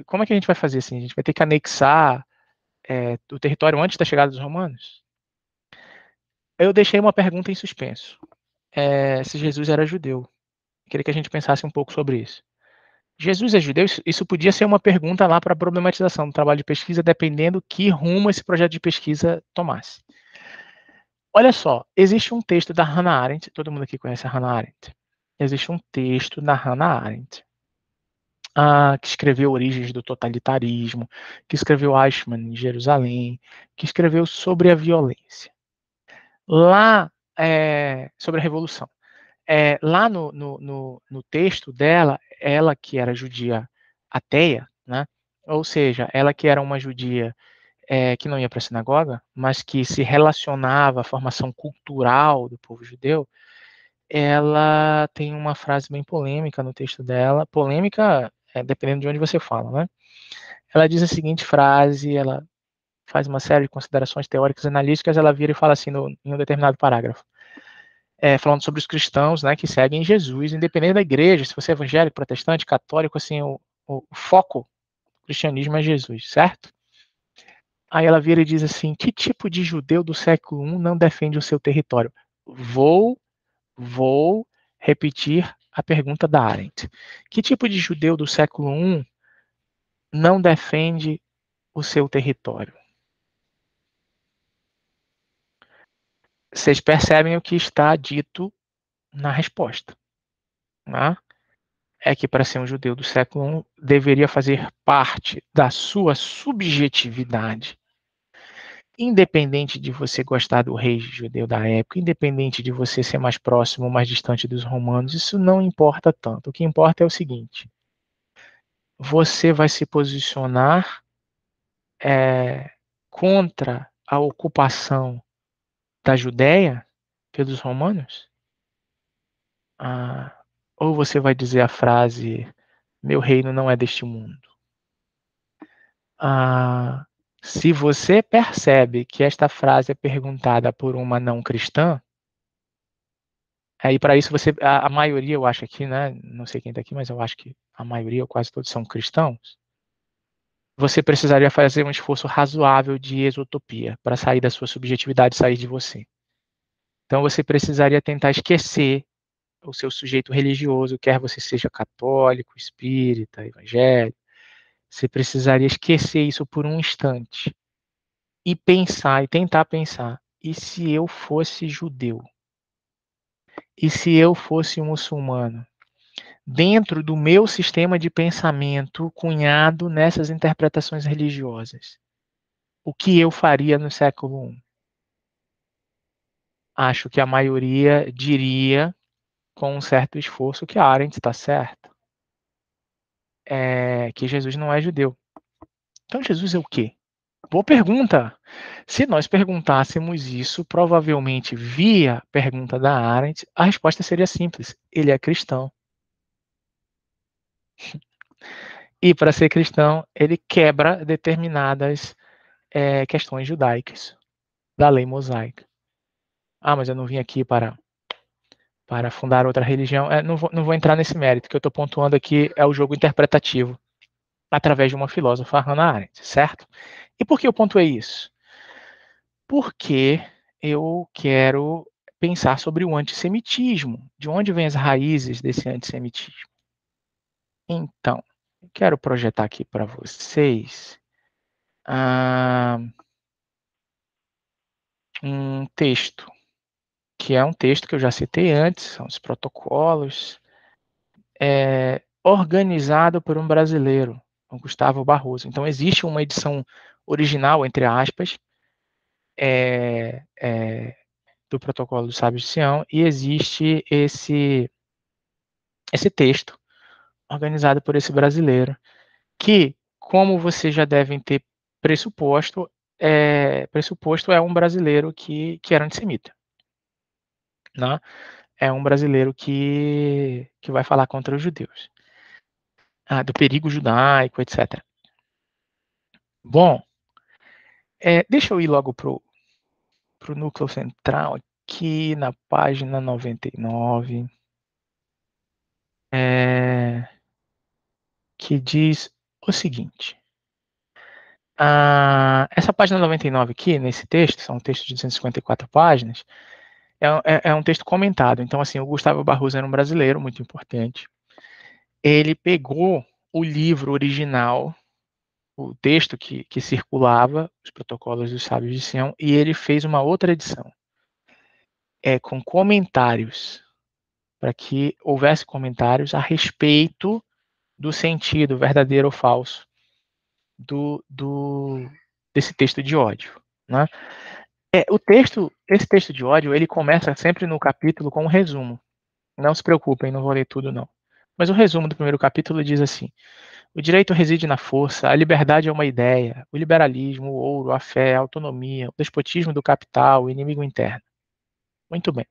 Como é que a gente vai fazer assim? A gente vai ter que anexar o território antes da chegada dos romanos? Eu deixei uma pergunta em suspenso. Se Jesus era judeu. Queria que a gente pensasse um pouco sobre isso. Jesus é judeu? Isso podia ser uma pergunta lá para a problematização do trabalho de pesquisa, dependendo que rumo esse projeto de pesquisa tomasse. Olha só, existe um texto da Hannah Arendt, todo mundo aqui conhece a Hannah Arendt. Existe um texto da Hannah Arendt, que escreveu Origens do Totalitarismo, que escreveu Eichmann em Jerusalém, que escreveu sobre a violência. Lá, sobre a Revolução. Lá no texto dela, ela que era judia ateia, né? Ou seja, ela que era uma judia que não ia para a sinagoga, mas que se relacionava à formação cultural do povo judeu, ela tem uma frase bem polêmica no texto dela, polêmica dependendo de onde você fala, né? Ela diz a seguinte frase, ela faz uma série de considerações teóricas e analíticas, ela vira e fala assim em um determinado parágrafo, falando sobre os cristãos, né, que seguem Jesus, independente da igreja, se você é evangélico, protestante, católico, assim, o foco do cristianismo é Jesus, certo? Aí ela vira e diz assim: que tipo de judeu do século I não defende o seu território? Vou repetir a pergunta da Arendt. Que tipo de judeu do século I não defende o seu território? Vocês percebem o que está dito na resposta, né? É que para ser um judeu do século I deveria fazer parte da sua subjetividade, independente de você gostar do rei judeu da época, independente de você ser mais próximo ou mais distante dos romanos, isso não importa tanto. O que importa é o seguinte: você vai se posicionar contra a ocupação da Judéia pelos romanos? Ah, ou você vai dizer a frase: meu reino não é deste mundo? Se você percebe que esta frase é perguntada por uma não cristã, Aí para isso a maioria, eu acho aqui, né, não sei quem está aqui, mas eu acho que a maioria ou quase todos são cristãos. Você precisaria fazer um esforço razoável de exotopia para sair da sua subjetividade, sair de você. Então você precisaria tentar esquecer o seu sujeito religioso, quer você seja católico, espírita, evangélico. Você precisaria esquecer isso por um instante e pensar, e tentar pensar: e se eu fosse judeu? E se eu fosse um muçulmano? Dentro do meu sistema de pensamento cunhado nessas interpretações religiosas, o que eu faria no século I? Acho que a maioria diria, com um certo esforço, que Arendt está certa, que Jesus não é judeu. Então Jesus é o quê? Boa pergunta. Se nós perguntássemos isso, provavelmente via pergunta da Arendt, a resposta seria simples: ele é cristão. E para ser cristão, ele quebra determinadas questões judaicas da lei mosaica. Ah, mas eu não vim aqui para fundar outra religião. Não vou entrar nesse mérito. O que eu estou pontuando aqui é o jogo interpretativo através de uma filósofa, Hannah Arendt, certo? E por que eu pontuei isso? Porque eu quero pensar sobre o antissemitismo. De onde vêm as raízes desse antissemitismo? Então, eu quero projetar aqui para vocês um texto, que é um texto que eu já citei antes, são os protocolos, organizado por um brasileiro, o Gustavo Barroso. Então, existe uma edição original, entre aspas, do Protocolo dos Sábios de Sião, e existe esse texto organizado por esse brasileiro, que, como vocês já devem ter pressuposto, é um brasileiro que era antissemita, né? É um brasileiro que vai falar contra os judeus, do perigo judaico, etc. Bom, deixa eu ir logo para o núcleo central, aqui na página 99, que diz o seguinte. Essa página 99 aqui, nesse texto, são um texto de 254 páginas, é um texto comentado. Então, assim, o Gustavo Barroso era um brasileiro muito importante. Ele pegou o livro original, o texto que circulava, os protocolos dos sábios de Sião, e ele fez uma outra edição, com comentários, para que houvesse comentários a respeito do sentido verdadeiro ou falso desse texto de ódio, né? Esse texto de ódio, ele começa sempre no capítulo com um resumo. Não se preocupem, não vou ler tudo não. Mas o resumo do primeiro capítulo diz assim: o direito reside na força, a liberdade é uma ideia, o liberalismo, o ouro, a fé, a autonomia, o despotismo do capital, o inimigo interno. Muito bem.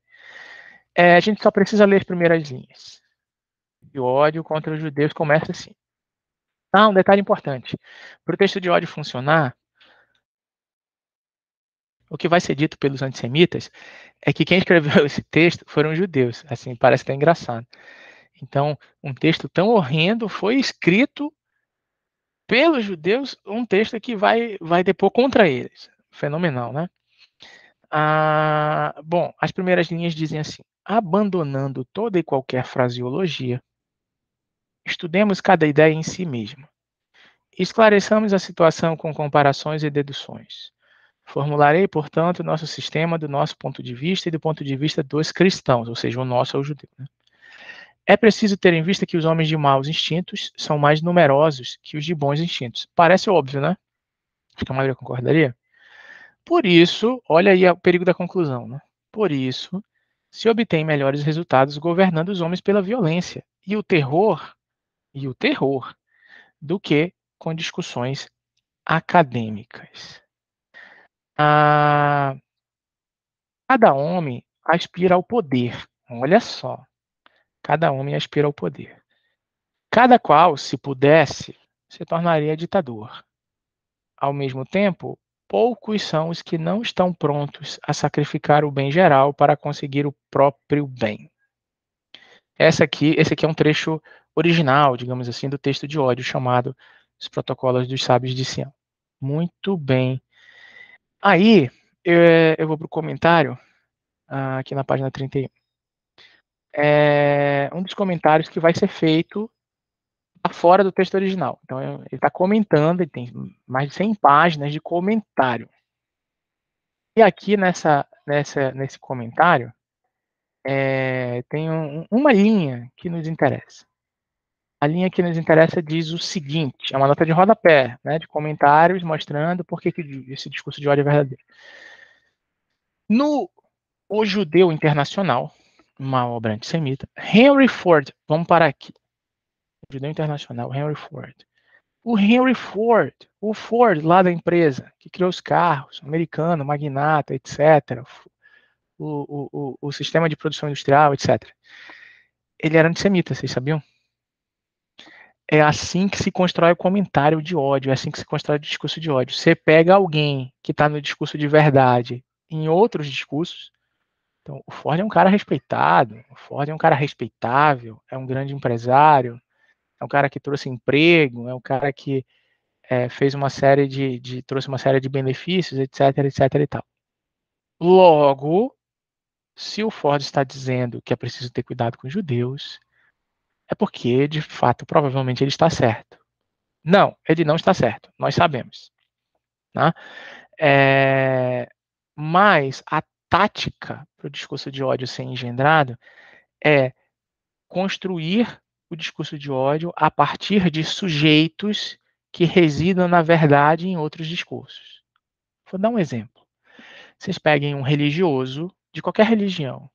A gente só precisa ler as primeiras linhas. O ódio contra os judeus começa assim. Um detalhe importante. Para o texto de ódio funcionar, o que vai ser dito pelos antissemitas é que quem escreveu esse texto foram os judeus. Assim, parece até engraçado. Então, um texto tão horrendo foi escrito pelos judeus, um texto que vai depor contra eles. Fenomenal, né? Bom, as primeiras linhas dizem assim: abandonando toda e qualquer fraseologia, estudemos cada ideia em si mesma. Esclareçamos a situação com comparações e deduções. Formularei, portanto, nosso sistema do nosso ponto de vista e do ponto de vista dos cristãos, ou seja, o nosso é o judeu. Né? É preciso ter em vista que os homens de maus instintos são mais numerosos que os de bons instintos. Parece óbvio, né? Acho que a maioria concordaria. Por isso, olha aí o perigo da conclusão, né? Por isso, se obtém melhores resultados governando os homens pela violência e o terror, do que com discussões acadêmicas. Cada homem aspira ao poder. Olha só, cada homem aspira ao poder. Cada qual, se pudesse, se tornaria ditador. Ao mesmo tempo, poucos são os que não estão prontos a sacrificar o bem geral para conseguir o próprio bem. esse aqui é um trecho original, digamos assim, do texto de ódio, chamado Os Protocolos dos Sábios de Sião. Muito bem. Aí, eu vou para o comentário, aqui na página 31. É um dos comentários que vai ser feito fora do texto original. Então, ele está comentando, ele tem mais de 100 páginas de comentário. E aqui nesse comentário, tem uma linha que nos interessa. A linha que nos interessa diz o seguinte, é uma nota de rodapé, né, de comentários mostrando por que esse discurso de ódio é verdadeiro. No O Judeu Internacional, uma obra antissemita, Henry Ford, vamos parar aqui. O Judeu Internacional, Henry Ford. O Henry Ford, o Ford lá da empresa, que criou os carros, americano, magnata, etc., o sistema de produção industrial, etc. Ele era antissemita, vocês sabiam? É assim que se constrói o comentário de ódio, é assim que se constrói o discurso de ódio. Você pega alguém que está no discurso de verdade em outros discursos. Então, o Ford é um cara respeitado, o Ford é um cara respeitável, é um grande empresário, é um cara que trouxe emprego, é um cara que fez uma série trouxe uma série de benefícios, etc, etc e tal. Logo, se o Ford está dizendo que é preciso ter cuidado com os judeus, é porque, de fato, provavelmente ele está certo. Não, ele não está certo, nós sabemos. Né? Mas a tática para o discurso de ódio ser engendrado é construir o discurso de ódio a partir de sujeitos que residam na verdade em outros discursos. Vou dar um exemplo. Vocês peguem um religioso de qualquer religião,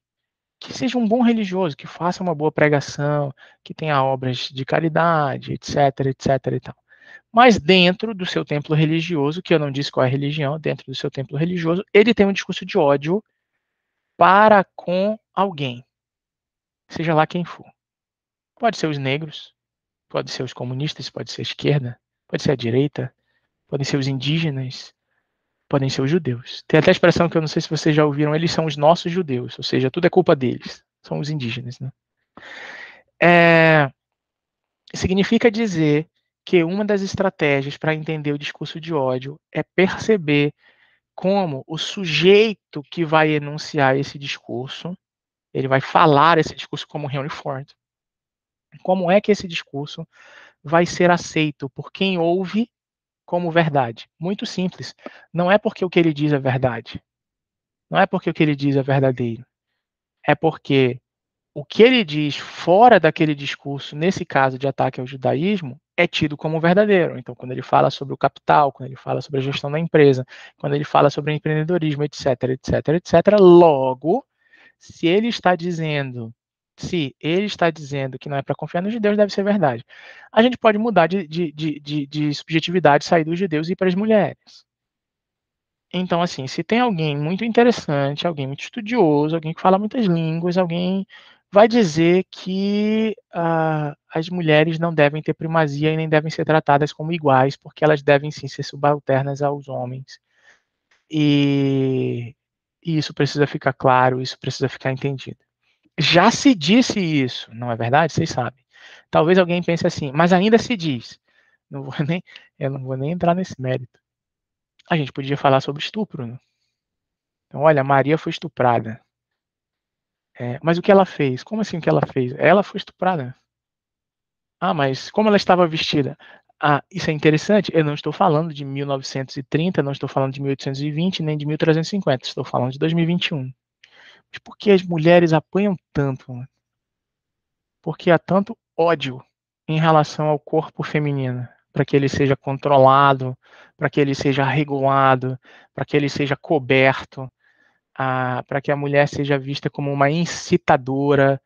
que seja um bom religioso, que faça uma boa pregação, que tenha obras de caridade, etc, etc e tal. Mas dentro do seu templo religioso, que eu não disse qual é a religião, dentro do seu templo religioso, ele tem um discurso de ódio para com alguém, seja lá quem for. Pode ser os negros, pode ser os comunistas, pode ser a esquerda, pode ser a direita, podem ser os indígenas, podem ser os judeus. Tem até a expressão que eu não sei se vocês já ouviram, eles são os nossos judeus, ou seja, tudo é culpa deles, são os indígenas. Né? Significa dizer que uma das estratégias para entender o discurso de ódio é perceber como o sujeito que vai enunciar esse discurso, ele vai falar esse discurso como Henry Ford. Como é que esse discurso vai ser aceito por quem ouve como verdade? Muito simples. Não é porque o que ele diz é verdade. Não é porque o que ele diz é verdadeiro. É porque o que ele diz fora daquele discurso, nesse caso de ataque ao judaísmo, é tido como verdadeiro. Então, quando ele fala sobre o capital, quando ele fala sobre a gestão da empresa, quando ele fala sobre o empreendedorismo, etc, etc, etc, logo, se ele está dizendo que não é para confiar nos judeus, deve ser verdade. A gente pode mudar de subjetividade, sair dos judeus e ir para as mulheres. Então, assim, se tem alguém muito interessante, alguém muito estudioso, alguém que fala muitas línguas, alguém vai dizer que as mulheres não devem ter primazia e nem devem ser tratadas como iguais, porque elas devem sim ser subalternas aos homens. E isso precisa ficar claro, isso precisa ficar entendido. Já se disse isso, não é verdade? Vocês sabem. Talvez alguém pense assim, mas ainda se diz. Eu não vou nem entrar nesse mérito. A gente podia falar sobre estupro, né? Então, olha, Maria foi estuprada. Mas o que ela fez? Como assim o que ela fez? Ela foi estuprada. Ah, mas como ela estava vestida? Ah, isso é interessante. Eu não estou falando de 1930, não estou falando de 1820, nem de 1350. Estou falando de 2021. Mas por que as mulheres apanham tanto? Né? Porque há tanto ódio em relação ao corpo feminino, para que ele seja controlado, para que ele seja regulado, para que ele seja coberto, para que a mulher seja vista como uma incitadora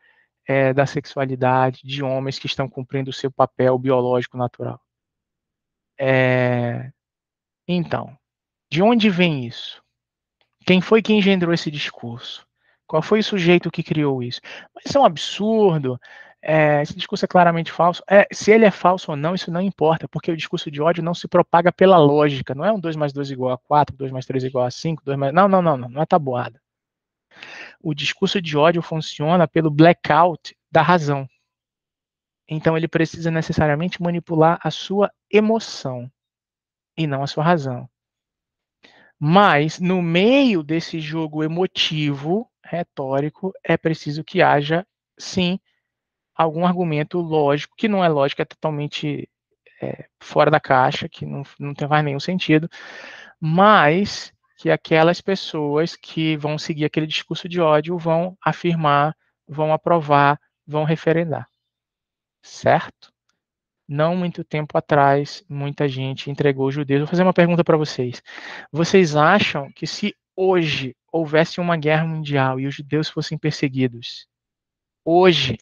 da sexualidade de homens que estão cumprindo o seu papel biológico natural. Então, de onde vem isso? Quem foi que engendrou esse discurso? Qual foi o sujeito que criou isso? Mas isso é um absurdo. Esse discurso é claramente falso. Se ele é falso ou não, isso não importa, porque o discurso de ódio não se propaga pela lógica. Não é um 2 mais 2 igual a 4, 2 mais 3 igual a 5, 2 mais... Não é tabuada. O discurso de ódio funciona pelo blackout da razão. Então ele precisa necessariamente manipular a sua emoção e não a sua razão. Mas no meio desse jogo emotivo, retórico, é preciso que haja, sim, algum argumento lógico, que não é lógico, é totalmente fora da caixa, que não tem mais nenhum sentido, mas que aquelas pessoas que vão seguir aquele discurso de ódio vão afirmar, vão aprovar, vão referendar, certo? Não muito tempo atrás, muita gente entregou os judeus. Vou fazer uma pergunta para vocês. Vocês acham que se hoje houvesse uma guerra mundial e os judeus fossem perseguidos, hoje,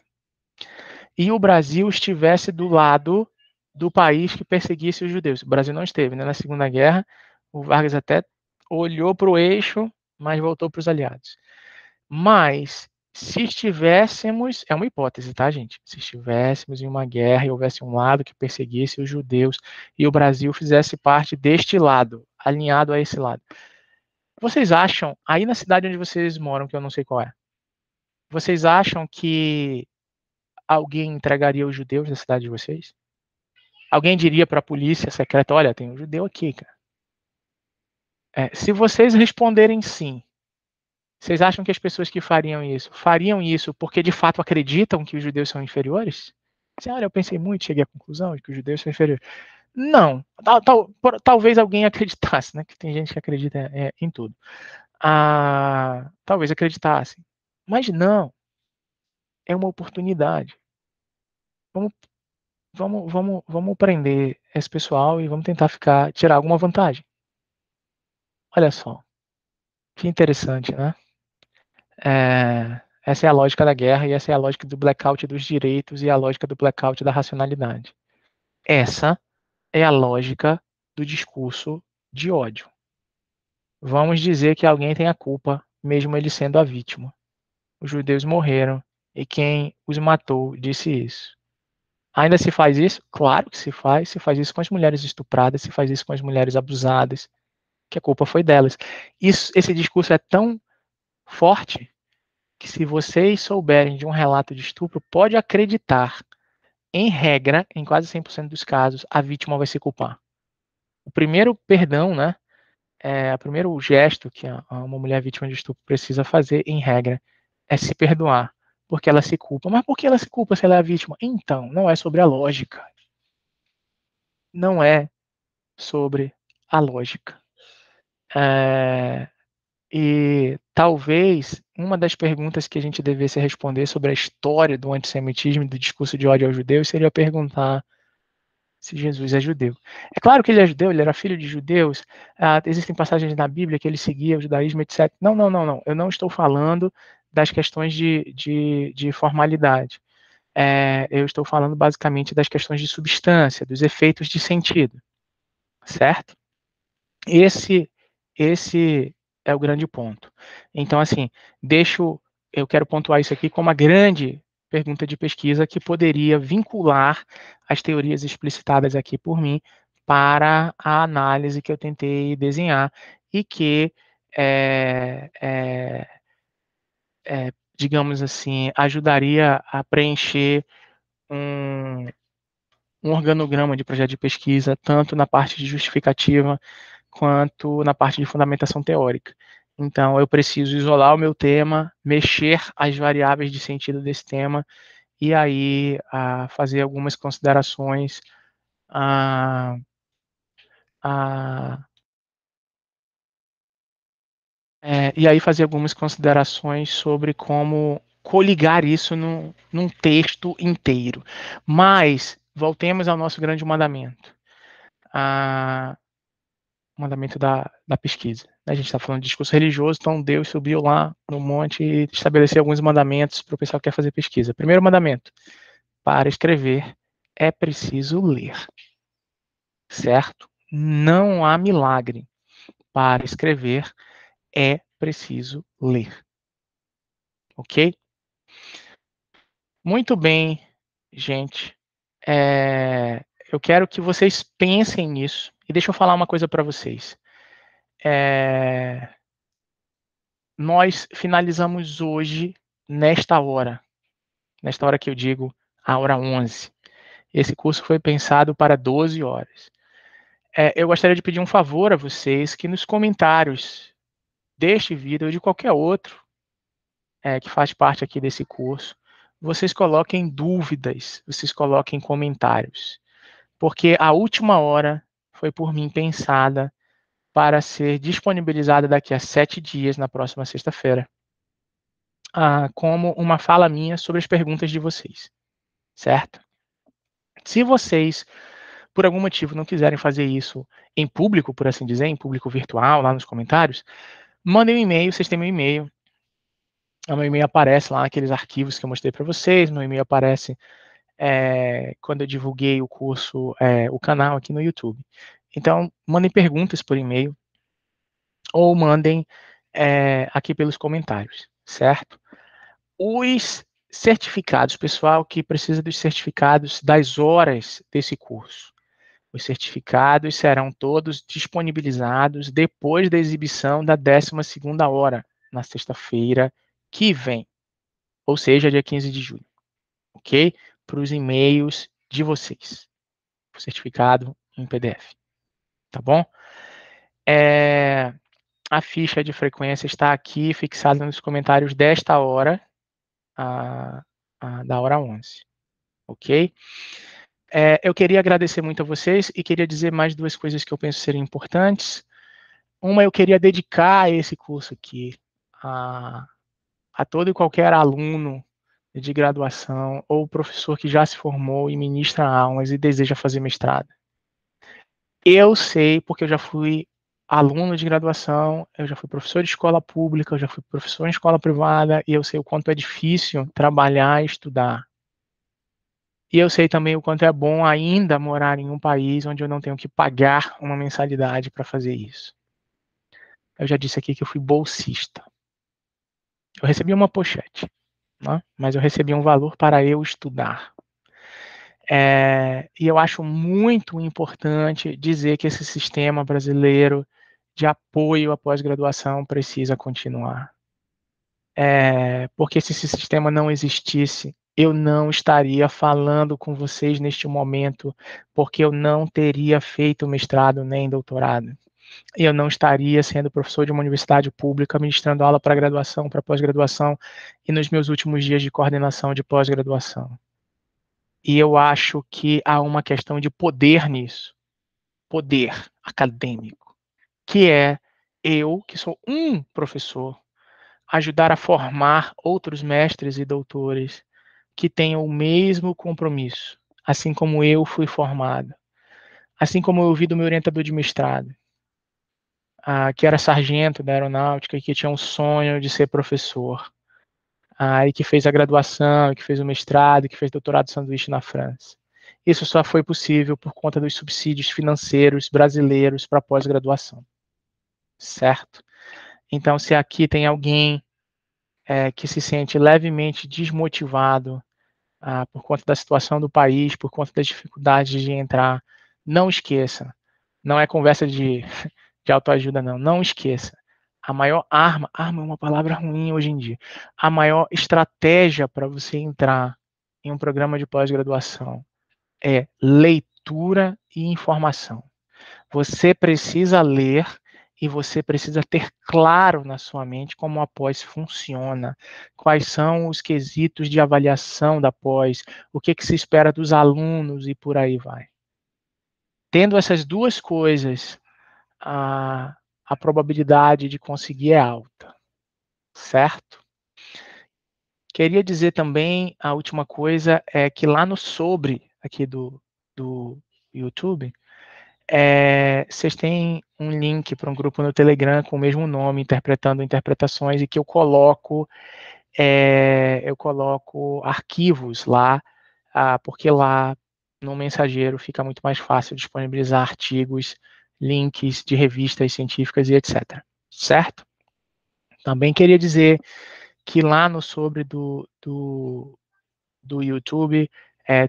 e o Brasil estivesse do lado do país que perseguisse os judeus? O Brasil não esteve, né? Na Segunda Guerra, o Vargas até olhou para o eixo, mas voltou para os aliados. Mas, se estivéssemos, é uma hipótese, tá, gente? Se estivéssemos em uma guerra e houvesse um lado que perseguisse os judeus e o Brasil fizesse parte deste lado, alinhado a esse lado. Vocês acham, aí na cidade onde vocês moram, que eu não sei qual é, vocês acham que alguém entregaria os judeus da cidade de vocês? Alguém diria para a polícia secreta, olha, tem um judeu aqui, cara. Se vocês responderem sim, vocês acham que as pessoas que fariam isso porque de fato acreditam que os judeus são inferiores? Olha, eu pensei muito, cheguei à conclusão de que os judeus são inferiores. Não, talvez alguém acreditasse, né? Que tem gente que acredita em tudo. Talvez acreditasse, mas não. É uma oportunidade. Vamos prender esse pessoal e vamos tentar tirar alguma vantagem. Olha só, que interessante, né? Essa é a lógica da guerra e essa é a lógica do blackout dos direitos e a lógica do blackout da racionalidade. Essa é a lógica do discurso de ódio. Vamos dizer que alguém tem a culpa, mesmo ele sendo a vítima. Os judeus morreram e quem os matou disse isso. Ainda se faz isso? Claro que se faz isso com as mulheres estupradas, se faz isso com as mulheres abusadas, que a culpa foi delas. Esse discurso é tão forte que se vocês souberem de um relato de estupro, pode acreditar, em regra, em quase 100% dos casos, a vítima vai se culpar. O primeiro perdão, né, o primeiro gesto que uma mulher vítima de estupro precisa fazer, em regra, é se perdoar, porque ela se culpa. Mas por que ela se culpa se ela é a vítima? Então, não é sobre a lógica. Não é sobre a lógica. E talvez uma das perguntas que a gente devesse responder sobre a história do antissemitismo e do discurso de ódio aos judeus seria perguntar se Jesus é judeu. É claro que ele é judeu, ele era filho de judeus, existem passagens na Bíblia que ele seguia o judaísmo, etc. Não. Eu não estou falando das questões de formalidade. Eu estou falando basicamente das questões de substância, dos efeitos de sentido, certo? Esse é o grande ponto. Então, assim, eu quero pontuar isso aqui como uma grande pergunta de pesquisa que poderia vincular as teorias explicitadas aqui por mim para a análise que eu tentei desenhar e que, digamos assim, ajudaria a preencher um organograma de projeto de pesquisa, tanto na parte de justificativa quanto na parte de fundamentação teórica. Então, eu preciso isolar o meu tema, mexer as variáveis de sentido desse tema e aí fazer algumas considerações sobre como coligar isso num texto inteiro. Mas voltemos ao nosso grande mandamento. Mandamento da pesquisa. A gente está falando de discurso religioso, então Deus subiu lá no monte e estabeleceu alguns mandamentos para o pessoal que quer fazer pesquisa. Primeiro mandamento: para escrever é preciso ler, certo? Não há milagre. Para escrever é preciso ler, ok? Muito bem, gente. Eu quero que vocês pensem nisso e deixa eu falar uma coisa para vocês. Nós finalizamos hoje, nesta hora, nesta hora que eu digo a hora 11. Esse curso foi pensado para 12 horas. Eu gostaria de pedir um favor a vocês que nos comentários deste vídeo ou de qualquer outro que faz parte aqui desse curso, vocês coloquem dúvidas, vocês coloquem comentários, porque a última hora foi por mim pensada para ser disponibilizada daqui a 7 dias, na próxima sexta-feira, como uma fala minha sobre as perguntas de vocês, certo? Se vocês, por algum motivo, não quiserem fazer isso em público, por assim dizer, em público virtual, lá nos comentários, mandem um e-mail, vocês têm meu e-mail. O meu e-mail aparece lá naqueles arquivos que eu mostrei para vocês, meu e-mail aparece quando eu divulguei o curso, o canal aqui no YouTube. Então, mandem perguntas por e-mail ou mandem aqui pelos comentários, certo? Os certificados, pessoal que precisa dos certificados das horas desse curso. Os certificados serão todos disponibilizados depois da exibição da 12ª hora, na sexta-feira que vem, ou seja, dia 15 de julho, ok? Para os e-mails de vocês. O certificado em PDF, tá bom? A ficha de frequência está aqui fixada nos comentários desta hora, da hora 11, ok? Eu queria agradecer muito a vocês e queria dizer mais 2 coisas que eu penso serem importantes. Uma, eu queria dedicar esse curso aqui a todo e qualquer aluno de graduação ou professor que já se formou e ministra aulas e deseja fazer mestrado. Eu sei, porque eu já fui aluno de graduação, eu já fui professor de escola pública, eu já fui professor em escola privada, e eu sei o quanto é difícil trabalhar e estudar. E eu sei também o quanto é bom ainda morar em um país onde eu não tenho que pagar uma mensalidade para fazer isso. Eu já disse aqui que eu fui bolsista. Eu recebi uma pochete, né? Mas eu recebi um valor para eu estudar. E eu acho muito importante dizer que esse sistema brasileiro de apoio à pós-graduação precisa continuar. Porque se esse sistema não existisse, eu não estaria falando com vocês neste momento, porque eu não teria feito mestrado nem doutorado. E eu não estaria sendo professor de uma universidade pública, ministrando aula para graduação, para pós-graduação e nos meus últimos dias de coordenação de pós-graduação. E eu acho que há uma questão de poder nisso, poder acadêmico, que é eu, que sou um professor, ajudar a formar outros mestres e doutores que tenham o mesmo compromisso, assim como eu fui formado, assim como eu ouvi do meu orientador de mestrado, que era sargento da aeronáutica e que tinha um sonho de ser professor, e que fez a graduação, que fez o mestrado, que fez doutorado sanduíche na França. Isso só foi possível por conta dos subsídios financeiros brasileiros para pós-graduação, certo? Então, se aqui tem alguém que se sente levemente desmotivado por conta da situação do país, por conta das dificuldades de entrar, não esqueça, não é conversa de autoajuda, não, não esqueça. A maior arma é uma palavra ruim hoje em dia, a maior estratégia para você entrar em um programa de pós-graduação é leitura e informação. Você precisa ler e você precisa ter claro na sua mente como a pós funciona, quais são os quesitos de avaliação da pós, o que se espera dos alunos e por aí vai. Tendo essas 2 coisas, a probabilidade de conseguir é alta, certo? Queria dizer também, a última coisa, é que lá no sobre, aqui do YouTube, vocês têm um link para um grupo no Telegram com o mesmo nome, interpretando interpretações, e que eu coloco arquivos lá, porque lá no mensageiro fica muito mais fácil disponibilizar artigos, links de revistas científicas e etc. Certo? Também queria dizer que lá no sobre do YouTube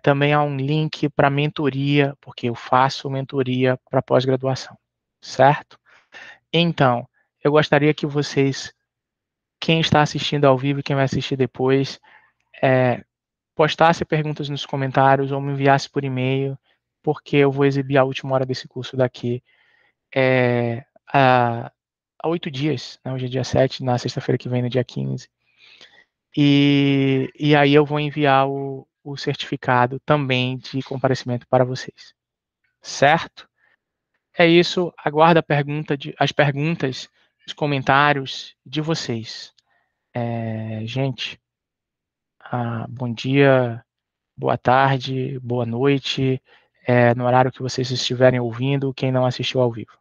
também há um link para mentoria, porque eu faço mentoria para pós-graduação, certo? Então, eu gostaria que vocês, quem está assistindo ao vivo e quem vai assistir depois, postasse perguntas nos comentários ou me enviasse por e-mail, porque eu vou exibir a última hora desse curso daqui a 8 dias, né? Hoje é dia 7, na sexta-feira que vem, no dia 15. E aí eu vou enviar o certificado também de comparecimento para vocês. Certo? É isso. Aguardo as perguntas, os comentários de vocês. Gente, bom dia, boa tarde, boa noite, no horário que vocês estiverem ouvindo, quem não assistiu ao vivo.